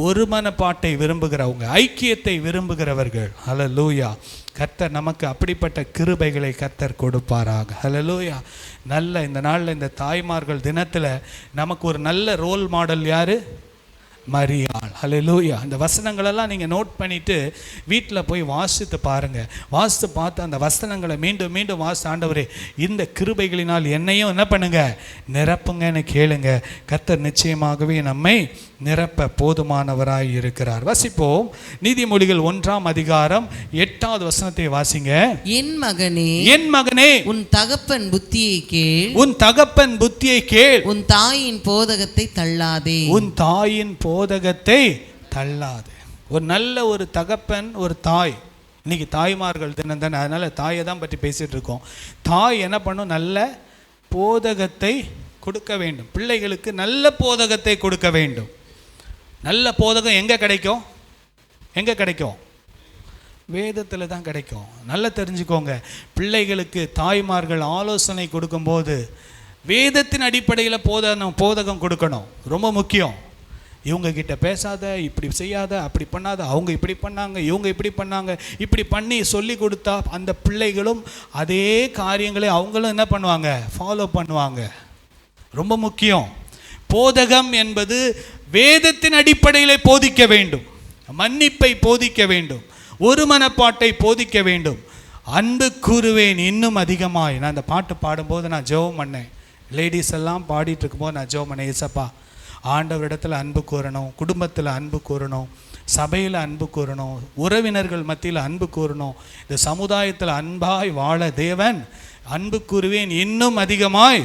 ஒரு மனப்பாட்டை விரும்புகிறவங்க, ஐக்கியத்தை விரும்புகிறவர்கள். ஹல்லேலூயா. கர்த்தர் நமக்கு அப்படிப்பட்ட கிருபைகளை கர்த்தர் கொடுப்பாராக. ஹல்லேலூயா. நல்ல இந்த நாளில், இந்த தாய்மார்கள் தினத்தில் நமக்கு ஒரு நல்ல ரோல் மாடல் யாரு? மரியாள். ஹல்லேலூயா. அந்த வசனங்களெல்லாம் நீங்கள் நோட் பண்ணிவிட்டு வீட்டில் போய் வாசித்து பாருங்கள். வாசித்து பார்த்து அந்த வசனங்களை மீண்டும் மீண்டும் வாசித்து, ஆண்டவரே இந்த கிருபைகளினால் என்னையும் என்ன பண்ணுங்க, நிரப்புங்கன்னு கேளுங்க. கர்த்தர் நிச்சயமாகவே நம்மை நிரப்ப போதுமானவராய் இருக்கிறார். வாசிப்போம். நீதிமொழிகள் 1ஆம் அதிகாரம் 8வது வசனத்தை வாசிங்க. என் மகனே உன் தகப்பன் புத்தியை கேள், உன் தாயின் போதகத்தை தள்ளாதே. ஒரு நல்ல ஒரு தகப்பன், ஒரு தாய். இன்னைக்கு தாய்மார்கள் தினம் தானே, அதனால தாயை தான் பற்றி பேசிட்டு இருக்கோம். தாய் என்ன பண்ணும்? நல்ல போதகத்தை கொடுக்க வேண்டும். பிள்ளைகளுக்கு நல்ல போதகத்தை கொடுக்க வேண்டும். நல்ல போதகம் எங்கே கிடைக்கும்? வேதத்தில் தான் கிடைக்கும். நல்லா தெரிஞ்சுக்கோங்க. பிள்ளைகளுக்கு தாய்மார்கள் ஆலோசனை கொடுக்கும்போது வேதத்தின் அடிப்படையில் போதகம் கொடுக்கணும். ரொம்ப முக்கியம். இவங்க கிட்ட பேசாத, இப்படி செய்யாத, அப்படி பண்ணாத, அவங்க இப்படி பண்ணாங்க, இவங்க இப்படி பண்ணாங்க, இப்படி பண்ணி சொல்லி கொடுத்தா அந்த பிள்ளைகளும் அதே காரியங்களை அவங்களும் என்ன பண்ணுவாங்க? ஃபாலோ பண்ணுவாங்க. ரொம்ப முக்கியம். போதகம் என்பது வேதத்தின் அடிப்படையில் போதிக்க வேண்டும், மன்னிப்பை போதிக்க வேண்டும், ஒரு மனப்பாட்டை போதிக்க வேண்டும். அன்பு கூறுவேன் இன்னும் அதிகமாய். நான் அந்த பாட்டு பாடும்போது நான் ஜெபம் பண்ணேன். லேடிஸ் எல்லாம் பாடிட்டு இருக்கும்போது நான் ஜெபம் பண்ணேன், ஏசப்பா ஆண்டவரிடத்தில் அன்பு கூறணும், குடும்பத்தில் அன்பு கூறணும், சபையில் அன்பு கூறணும், உறவினர்கள் மத்தியில் அன்பு கூறணும், இந்த சமுதாயத்தில் அன்பாய் வாழ தேவன் அன்பு கூறுவேன், இன்னும் அதிகமாய்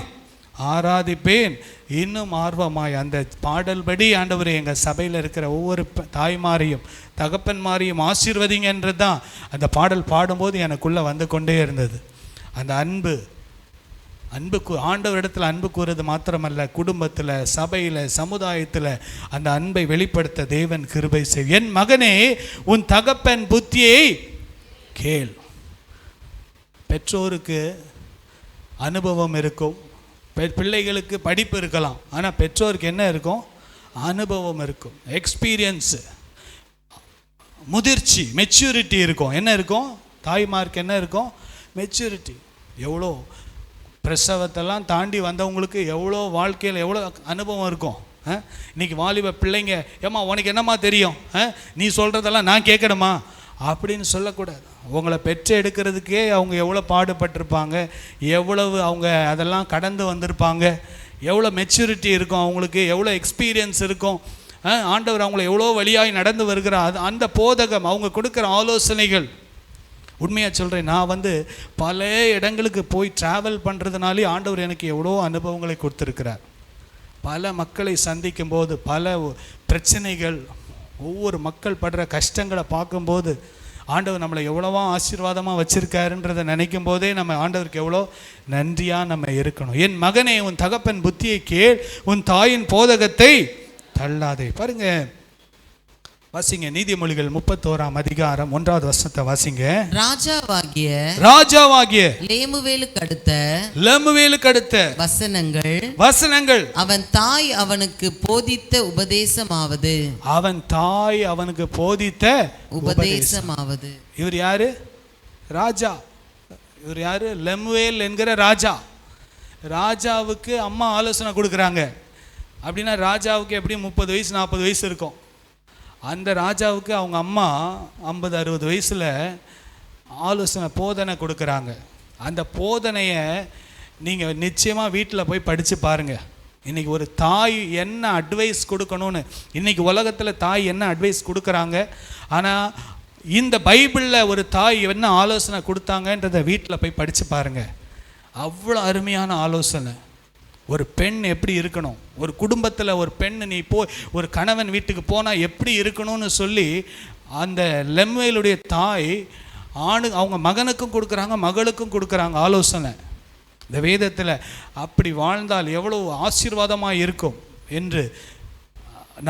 ஆராதிப்பேன், இன்னும் ஆர்வமாய். அந்த பாடல்படி ஆண்டவரே எங்கள் சபையில் இருக்கிற ஒவ்வொரு தாய்மாரையும் தகப்பன்மாரையும் ஆசீர்வதிங்கன்றது தான் அந்த பாடல் பாடும்போது எனக்குள்ளே வந்து கொண்டே இருந்தது. அந்த அன்பு ஆண்டவரிடத்தில் அன்பு கூறுறது மாத்திரமல்ல, குடும்பத்தில், சபையில், சமுதாயத்தில் அந்த அன்பை வெளிப்படுத்த தேவன் கிருபை செய். என் மகனே உன் தகப்பன் புத்தியை கேள். பெற்றோருக்கு அனுபவம் இருக்கும், பிள்ளைகளுக்கு படிப்பு இருக்கலாம், ஆனால் பெற்றோருக்கு என்ன இருக்கும்? அனுபவம் இருக்கும், எக்ஸ்பீரியன்ஸு, முதிர்ச்சி, மெச்சூரிட்டி இருக்கும். என்ன இருக்கும்? தாய்மார்க்கு என்ன இருக்கும்? மெச்சூரிட்டி. எவ்வளோ பிரசவத்தெல்லாம் தாண்டி வந்தவங்களுக்கு எவ்வளோ வாழ்க்கையில் எவ்வளோ அனுபவம் இருக்கும். இன்றைக்கி வாலிப பிள்ளைங்க, ஏம்மா உனக்கு என்னம்மா தெரியும், நீ சொல்கிறதெல்லாம் நான் கேட்கணுமா அப்படின்னு சொல்லக்கூடாது. உங்களை பெற்று எடுக்கிறதுக்கே அவங்க எவ்வளோ பாடுபட்டிருப்பாங்க, எவ்வளவு அவங்க அதெல்லாம் கடந்து வந்திருப்பாங்க, எவ்வளோ மெச்சூரிட்டி இருக்கும் அவங்களுக்கு, எவ்வளோ எக்ஸ்பீரியன்ஸ் இருக்கும். ஆண்டவர் அவங்கள எவ்வளோ வழியாய் நடந்து வருகிறார். அந்த போதகம், அவங்க கொடுக்குற ஆலோசனைகள். உண்மையாக சொல்கிறேன், நான் பல இடங்களுக்கு போய் ட்ராவல் பண்ணுறதுனாலே ஆண்டவர் எனக்கு எவ்வளோ அனுபவங்களை கொடுத்துருக்கிறார். பல மக்களை சந்திக்கும் போது, பல பிரச்சனைகள், ஒவ்வொரு மக்கள் படுற கஷ்டங்களை பார்க்கும்போது ஆண்டவர் நம்மளை எவ்வளவா ஆசீர்வாதமாக வச்சுருக்காருன்றதை நினைக்கும் போதே நம்ம ஆண்டவருக்கு எவ்வளோ நன்றியாக நம்ம இருக்கணும். என் மகனே உன் தகப்பன் புத்தியை கேள், உன் தாயின் போதகத்தை தள்ளாதே. பாருங்க, வாசிங்க நீதிமொழிகள் 31ஆம் அதிகாரம் 1வது வசனத்தை வாசிங்க. ராஜாவாகிய லெமுவேலுக்கு அடுத்த வசனங்கள் அவன் தாய் அவனுக்கு போதித்த உபதேசமாவது. இவர் யாரு? ராஜா. இவர் யாரு? லெமுவேல் என்கிற ராஜா. ராஜாவுக்கு அம்மா ஆலோசனை கொடுக்குறாங்க. அப்படின்னா ராஜாவுக்கு எப்படி 30 வயசு 40 வயசு இருக்கும். அந்த ராஜாவுக்கு அவங்க அம்மா 50-60 வயசில் ஆலோசனை போதனை கொடுக்குறாங்க. அந்த போதனையை நீங்கள் நிச்சயமாக வீட்டில் போய் படித்து பாருங்கள். இன்றைக்கி ஒரு தாய் என்ன அட்வைஸ் கொடுக்கணும்னு, இன்றைக்கி உலகத்தில் தாய் என்ன அட்வைஸ் கொடுக்குறாங்க, ஆனால் இந்த பைபிளில் ஒரு தாய் என்ன ஆலோசனை கொடுத்தாங்கன்றதை வீட்டில் போய் படித்து பாருங்கள். அவ்வளோ அருமையான ஆலோசனை. ஒரு பெண் எப்படி இருக்கணும், ஒரு குடும்பத்தில் ஒரு பெண் நீ ஒரு கணவன் வீட்டுக்கு போனால் எப்படி இருக்கணும்னு சொல்லி அந்த லெமுவேலுடைய தாய் அவங்க மகனுக்கும் கொடுக்குறாங்க, மகளுக்கும் கொடுக்குறாங்க ஆலோசனை. இந்த வேதத்தில் அப்படி வாழ்ந்தால் எவ்வளோ ஆசீர்வாதமாக இருக்கும் என்று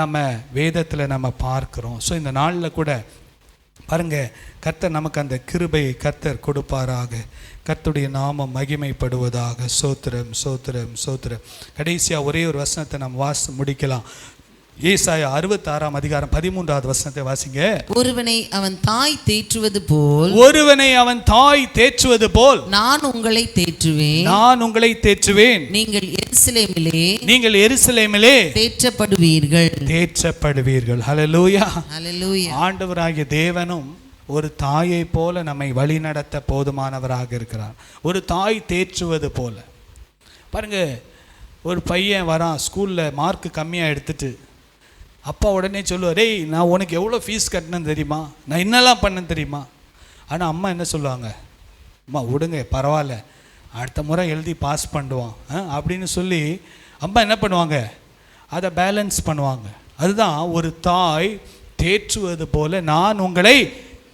நம்ம வேதத்தில் நம்ம பார்க்குறோம். ஸோ இந்த நாளில் கூட பாருங்கள், கர்த்தர் நமக்கு அந்த கிருபையை கர்த்தர் கொடுப்பாராக. கர்த்தருடைய நாமம் மகிமைப்படுவதாக. சோத்திரம் சோத்திரம் சோத்திரம். கடைசியாக ஒரே ஒரு வசனத்தை நம்ம முடிக்கலாம். ஏசாயா 66ஆம் அதிகாரம் 13வது வசனத்தை வாசிங்க. ஒருவனை அவன் தாய் தேற்றுவது போல் நான் உங்களை தேற்றுவேன். நீங்கள் எருசலேமிலே தேற்றப்படுவீர்கள். ஹல்லேலூயா. ஆண்டவராகிய தேவனும் ஒரு தாயை போல நம்மை வழிநடத்த போதுமானவராக இருக்கிறார். ஒரு தாய் தேற்றுவது போல. பாருங்க, ஒரு பையன் வரான், ஸ்கூலில் மார்க்கு கம்மியாக எடுத்துட்டு, அப்பா உடனே சொல்லுவார், டேய் நான் உனக்கு எவ்வளோ ஃபீஸ் கட்டினேன்னு தெரியுமா, நான் என்னெல்லாம் பண்ணேன்னு தெரியுமா. ஆனால் அம்மா என்ன சொல்லுவாங்க, அம்மா விடுங்க பரவாயில்ல, அடுத்த முறை எழுதி பாஸ் பண்ணுவான் அப்படின்னு சொல்லி அம்மா என்ன பண்ணுவாங்க, அதை பேலன்ஸ் பண்ணுவாங்க. அதுதான் ஒரு தாய் தேற்றுவது போல நான் உங்களை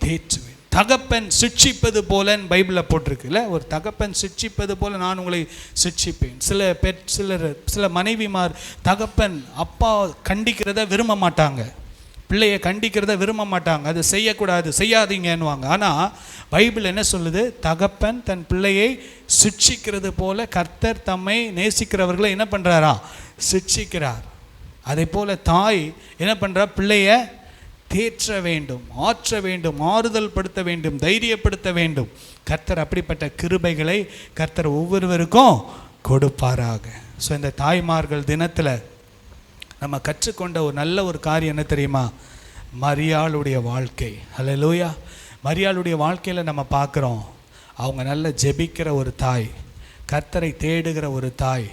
தேற்றுவேன். தகப்பன் சிட்சிப்பது போலன்னு பைபிளில் போட்டிருக்குல்ல, ஒரு தகப்பன் சிட்சிப்பது போல நான் உங்களை சிட்சிப்பேன். சில மனைவிமார் தகப்பன் அப்பா கண்டிக்கிறத விரும்ப மாட்டாங்க, பிள்ளையை கண்டிக்கிறத விரும்ப மாட்டாங்க, அது செய்யக்கூடாது செய்யாதீங்கன்னுவாங்க. ஆனால் பைபிள் என்ன சொல்லுது, தகப்பன் தன் பிள்ளையை சிட்சிக்கிறது போல கர்த்தர் தம்மை நேசிக்கிறவர்களை என்ன பண்ணுறாரா, சிட்சிக்கிறார். அதே போல் தாய் என்ன பண்ணுறா, பிள்ளைய தேற்ற வேண்டும், ஆற்ற வேண்டும், ஆறுதல் படுத்த வேண்டும், தைரியப்படுத்த வேண்டும். கர்த்தர் அப்படிப்பட்ட கிருபைகளை கர்த்தர் ஒவ்வொருவருக்கும் கொடுப்பாராக. ஸோ இந்த தாய்மார்கள் தினத்தில் நம்ம கற்றுக்கொண்ட ஒரு நல்ல ஒரு காரியம் என்ன தெரியுமா, மரியாளுடைய வாழ்க்கை. ஹல்லேலூயா. மரியாளுடைய வாழ்க்கையில் நம்ம பார்க்குறோம், அவங்க நல்ல ஜெபிக்கிற ஒரு தாய், கர்த்தரை தேடுகிற ஒரு தாய்,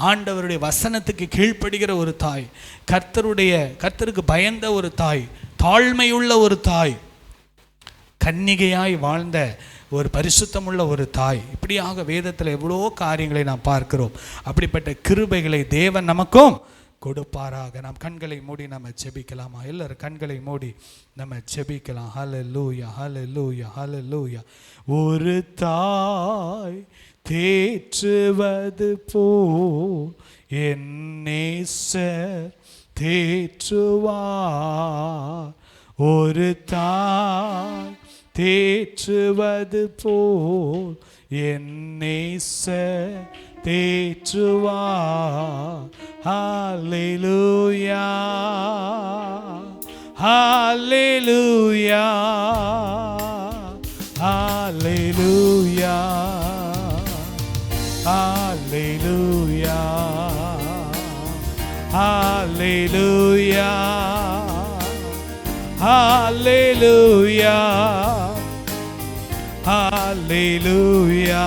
ஆண்டவருடைய வசனத்துக்கு கீழ்ப்படுகிற ஒரு தாய், கர்த்தருக்கு பயந்த ஒரு தாய், தாழ்மையுள்ள ஒரு தாய், கன்னிகையாய் வாழ்ந்த ஒரு பரிசுத்தமுள்ள ஒரு தாய். இப்படியாக வேதத்தில் எவ்வளோ காரியங்களை நாம் பார்க்கிறோம். அப்படிப்பட்ட கிருபைகளை தேவன் நமக்கும் கொடுப்பாராக. நாம் கண்களை மூடி நம்ம ஜெபிக்கலாமா? எல்லாரும் கண்களை மூடி நம்ம ஜெபிக்கலாம். ஹல்லேலூயா, ஹல்லேலூயா, ஹல்லேலூயா. ஒரு தாய் தேற்றுவது போல் என் நேசர் தேற்றுவார். ஒரு தாய் தேற்றுவது போல் என் நேசர் தேற்றுவார். ஹல்லேலூயா, ஹல்லேலூயா, ஹல்லேலூயா, ஹல்லேலூயா, ஹல்லேலூயா, ஹல்லேலூயா, ஹல்லேலூயா,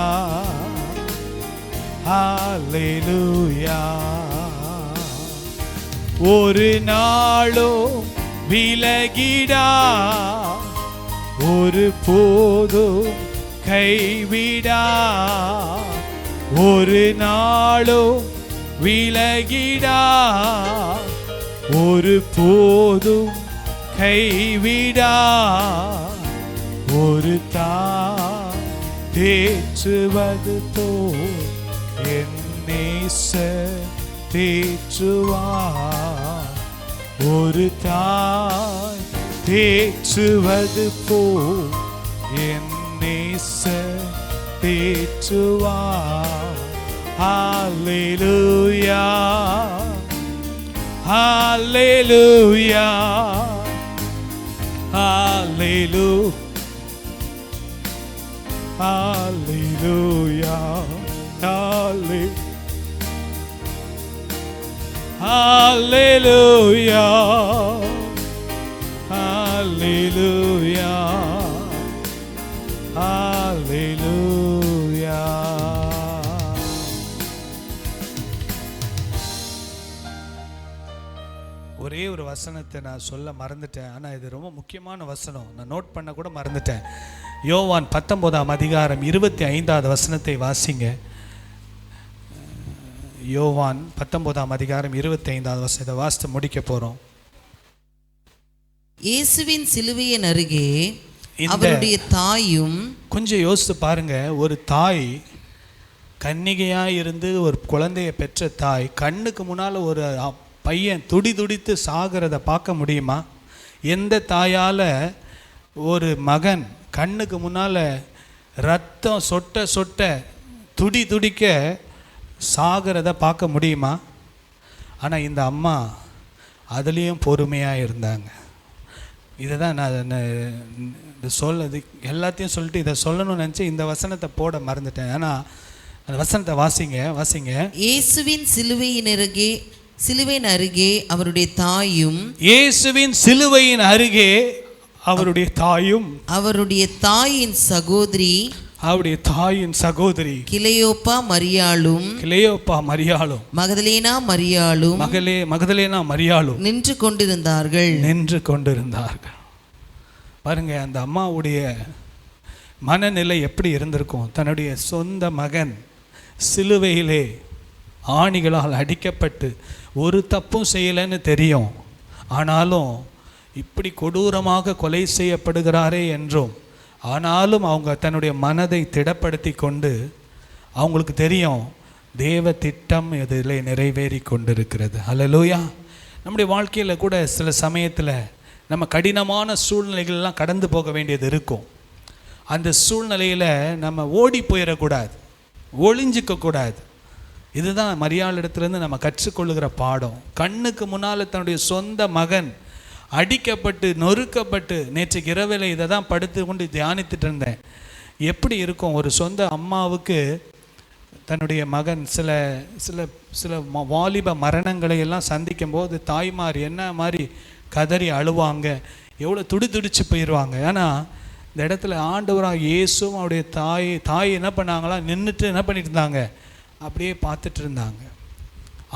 ஹல்லேலூயா. ஒரு நாளும் விலகிடா, ஒரு போதும் கைவிடா. ஒரு நாளும் விலகிடா, ஒரு போதும் கைவிடா. ஒரு தாய் தேற்றுவது போல் என் நேசர் தேற்றுவார். ஒரு தாய் தேற்றுவது போல் என் நேசர் தேற்றுவார். ஹல்லேலூயா, ஹல்லேலூயா, ஹல்லேலூயா, ஹல்லேலூயா, ஹல்லேலூயா, ஹல்லேலூயா, ஹல்லேலூயா. ஒரே ஒரு வசனத்தை நான் சொல்ல மறந்துட்டேன். ஆனால் இது ரொம்ப முக்கியமான வசனம், நான் நோட் பண்ண கூட மறந்துட்டேன். யோவான் 19ஆம் அதிகாரம் 25வது வசனத்தை வாசிங்க. யோவான் 19ஆம் அதிகாரம் 25வது வசனத்தை வாசித்து முடிக்க போகிறோம். இயேசுவின் சிலுவையின் அருகே அவருடைய தாயும். கொஞ்சம் யோசித்து பாருங்க, ஒரு தாய் கன்னிகையாக இருந்து ஒரு குழந்தையை பெற்ற தாய் கண்ணுக்கு முன்னால் ஒரு பையன் துடித்து சாகிறத பார்க்க முடியுமா? எந்த தாயால் ஒரு மகன் கண்ணுக்கு முன்னால் ரத்தம் சொட்ட துடிக்க சாகிறத பார்க்க முடியுமா? ஆனால் இந்த அம்மா அதுலேயும் பொறுமையாக இருந்தாங்க. இதை தான் நான் சொல்லது எல்லாத்தையும் சொல்லிட்டு இதை சொல்லணும்னு நினச்சி இந்த வசனத்தை போட மறந்துட்டேன். ஆனால் அந்த வசனத்தை வாசிங்க. இயேசுவின் சிலுவையின் அருகே அவருடைய தாயும். இயேசுவின் சிலுவையின் அருகே அவருடைய தாயும், அவருடைய தாயின் சகோதரி கிளையோப்பா மரியாளும் மகதலேனா மரியாளும் நின்று கொண்டிருந்தார்கள். பாருங்க, அந்த அம்மாவுடைய மனநிலை எப்படி இருந்திருக்கும். தன்னுடைய சொந்த மகன் சிலுவையிலே ஆணிகளால் அடிக்கப்பட்டு ஒரு தப்பும் செய்யலைன்னு தெரியும், ஆனாலும் இப்படி கொடூரமாக கொலை செய்யப்படுகிறாரே என்றும், ஆனாலும் அவங்க தன்னுடைய மனதை திடப்படுத்தி கொண்டு, அவங்களுக்கு தெரியும் தேவ திட்டம் இதில் நிறைவேறி கொண்டிருக்கிறது. ஹல்லேலூயா. நம்முடைய வாழ்க்கையில் கூட சில சமயத்தில் நம்ம கடினமான சூழ்நிலைகள்லாம் கடந்து போக வேண்டியது இருக்கும். அந்த சூழ்நிலையில் நம்ம ஓடி போயிடக்கூடாது, ஒளிஞ்சிக்கக்கூடாது. இதுதான் மரியாளிடத்துலேருந்து நம்ம கற்றுக்கொள்ளுகிற பாடம். கண்ணுக்கு முன்னால் தன்னுடைய சொந்த மகன் அடிக்கப்பட்டு நொறுக்கப்பட்டு, நேற்றுக்கு இரவில் இதை தான் படுத்து கொண்டு தியானித்துட்டு இருந்தேன். எப்படி இருக்கும் ஒரு சொந்த அம்மாவுக்கு தன்னுடைய மகன் சில சில சில வாலிப மரணங்களை எல்லாம் சந்திக்கும் போது தாய்மார் என்ன மாதிரி கதறி அழுவாங்க, எவ்வளோ துடிச்சு போயிடுவாங்க. ஆனால் இந்த இடத்துல ஆண்டவராக இயேசுவும் அவருடைய தாய் என்ன பண்ணாங்களா, நின்றுட்டு என்ன பண்ணிட்டு இருந்தாங்க, அப்படியே பார்த்துட்டு இருந்தாங்க.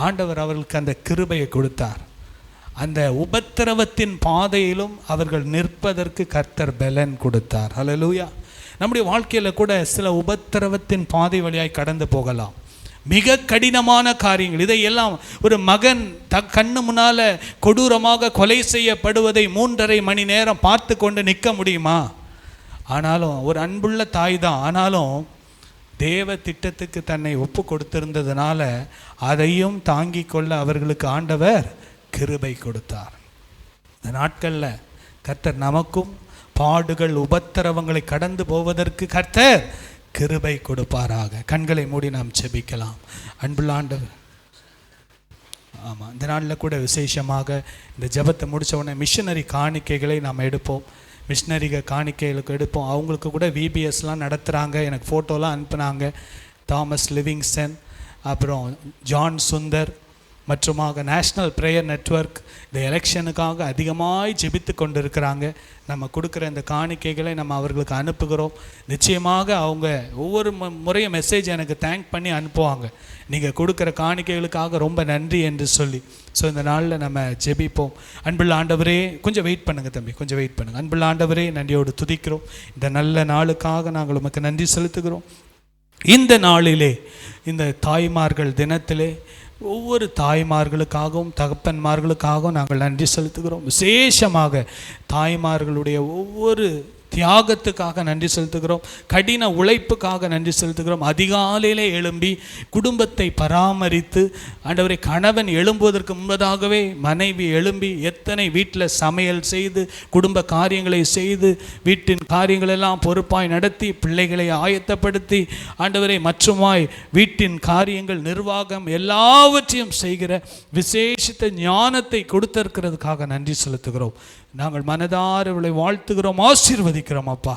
ஆண்டவர் அவர்களுக்கு அந்த கிருபையை கொடுத்தார். அந்த உபத்திரவத்தின் பாதையிலும் அவர்கள் நிற்பதற்கு கர்த்தர் பலன் கொடுத்தார். ஹல்லேலூயா. நம்முடைய வாழ்க்கையில் கூட சில உபத்திரவத்தின் பாதை வழியாய் கடந்து போகலாம். மிக கடினமான காரியங்கள், இதையெல்லாம் ஒரு மகன் கண்ணு முன்னால் கொடூரமாக கொலை செய்யப்படுவதை 3.5 மணி நேரம் பார்த்து கொண்டு நிற்க முடியுமா? ஆனாலும் ஒரு அன்புள்ள தாய் தான். ஆனாலும் தேவ திட்டத்துக்கு தன்னை ஒப்பு கொடுத்திருந்ததுனால அதையும் தாங்கி கொள்ள அவர்களுக்கு ஆண்டவர் கிருபை கொடுத்தார். இந்த நாட்களில் கர்த்தர் நமக்கும் பாடுகள் உபத்திரவங்களை கடந்து போவதற்கு கர்த்தர் கிருபை கொடுப்பாராக. கண்களை மூடி நாம் செபிக்கலாம். அன்புள்ள ஆண்டவர், ஆமாம், இந்த நாளில் கூட விசேஷமாக இந்த ஜெபத்தை முடித்த உடனே மிஷனரி காணிக்கைகளை நாம் எடுப்போம். மிஷனரிக காணிக்கைகளுக்கு எடுப்போம். அவங்களுக்கு கூட விபிஎஸ்லாம் நடத்துகிறாங்க. எனக்கு ஃபோட்டோலாம் அனுப்புனாங்க. தாமஸ் லிவிங்ஸ்டன், அப்புறம் ஜான் சுந்தர் மற்றுமாக நேஷ்னல் ப்ரேயர் நெட்வொர்க் இந்த எலெக்ஷனுக்காக அதிகமாக ஜெபித்து கொண்டு இருக்கிறாங்க. நம்ம கொடுக்குற இந்த காணிக்கைகளை நம்ம அவர்களுக்கு அனுப்புகிறோம். நிச்சயமாக அவங்க ஒவ்வொரு முறையும் மெசேஜ் எனக்கு தேங்க் பண்ணி அனுப்புவாங்க, நீங்கள் கொடுக்குற காணிக்கைகளுக்காக ரொம்ப நன்றி என்று சொல்லி. ஸோ இந்த நாளில் நம்ம ஜெபிப்போம். அன்புள்ள ஆண்டவரே, கொஞ்சம் வெயிட் பண்ணுங்கள் தம்பி, கொஞ்சம் வெயிட் பண்ணுங்கள். அன்புள்ள ஆண்டவரே, நன்றியோடு துதிக்கிறோம். இந்த நல்ல நாளுக்காக நாங்கள் உமக்கு நன்றி செலுத்துகிறோம். இந்த நாளிலே, இந்த தாய்மார்கள் தினத்திலே ஒவ்வொரு தாய்மார்களுக்காகவும் தகப்பன்மார்களுக்காகவும் நாங்கள் நன்றி செலுத்துகிறோம். விசேஷமாக தாய்மார்களுடைய ஒவ்வொரு தியாகத்துக்காக நன்றி செலுத்துகிறோம். கடின உழைப்புக்காக நன்றி செலுத்துகிறோம். அதிகாலையிலே எழும்பி குடும்பத்தை பராமரித்து, ஆண்டவரே, கணவன் எழும்புவதற்கு முன்பதாகவே மனைவி எழும்பி எத்தனை வீட்டில் சமையல் செய்து குடும்ப காரியங்களை செய்து வீட்டின் காரியங்களெல்லாம் பொறுப்பாய் நடத்தி பிள்ளைகளை ஆயத்தப்படுத்தி, ஆண்டவரே, மற்றுமாய் வீட்டின் காரியங்கள் நிர்வாகம் எல்லாவற்றையும் செய்கிற விசேஷித்த ஞானத்தை கொடுத்திருக்கிறதுக்காக நன்றி செலுத்துகிறோம். நாங்கள் மனதார இவளை வாழ்த்துகிறோம், ஆசீர்வதிக்கிறோம் அப்பா.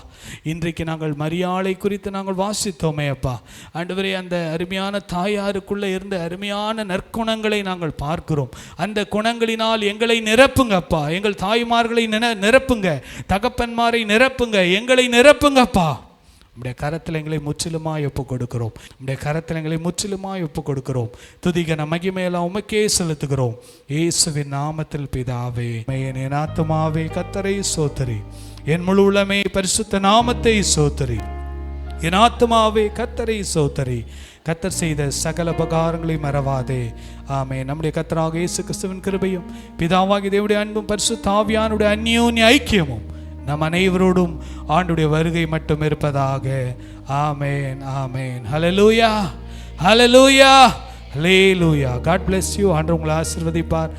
இன்றைக்கு நாங்கள் மரியாளை குறித்து நாங்கள் வாசித்தோமே அப்பா. ஆண்டவரே, அந்த அருமையான தாயாருக்குள்ளே இருந்த அருமையான நற்குணங்களை நாங்கள் பார்க்கிறோம். அந்த குணங்களினால் எங்களை நிரப்புங்க அப்பா. எங்கள் தாய்மார்களை நிரப்புங்க, தகப்பன்மாரை நிரப்புங்க, எங்களை நிரப்புங்கப்பா. உம்முடைய கரத்தில் எங்களை முற்றிலுமாய் ஒப்பு கொடுக்கிறோம். உம்முடைய கரத்தில் எங்களை முற்றிலுமாய் ஒப்பு கொடுக்கிறோம். துதிகன மகிமையெல்லாம் உமக்கே செலுத்துகிறோம். இயேசுவின் நாமத்தில் பிதாவே. என் ஆத்துமாவே கர்த்தரை ஸ்தோத்திரி, என் முழு உள்ளமே பரிசுத்த நாமத்தை ஸ்தோத்திரி. என் ஆத்துமாவே கர்த்தரை ஸ்தோத்திரி, கர்த்தர் செய்த சகல உபகாரங்களை மறவாதே. ஆமென். நம்முடைய கர்த்தராக இயேசு கிறிஸ்துவின் கிருபையும் பிதாவாகிய தேவனுடைய அன்பும் பரிசுத்த ஆவியானுடைய அந்யோன்ய ஐக்கியமும் நம் அனைவரோடும் ஆண்டுடைய வருகை மட்டும் இருப்பதாக. ஆமென், ஆமென். ஹல்லேலூயா, ஹல்லேலூயா, ஹல்லேலூயா. God bless you. ஆண்டவர் உங்களை ஆசீர்வதிப்பார்.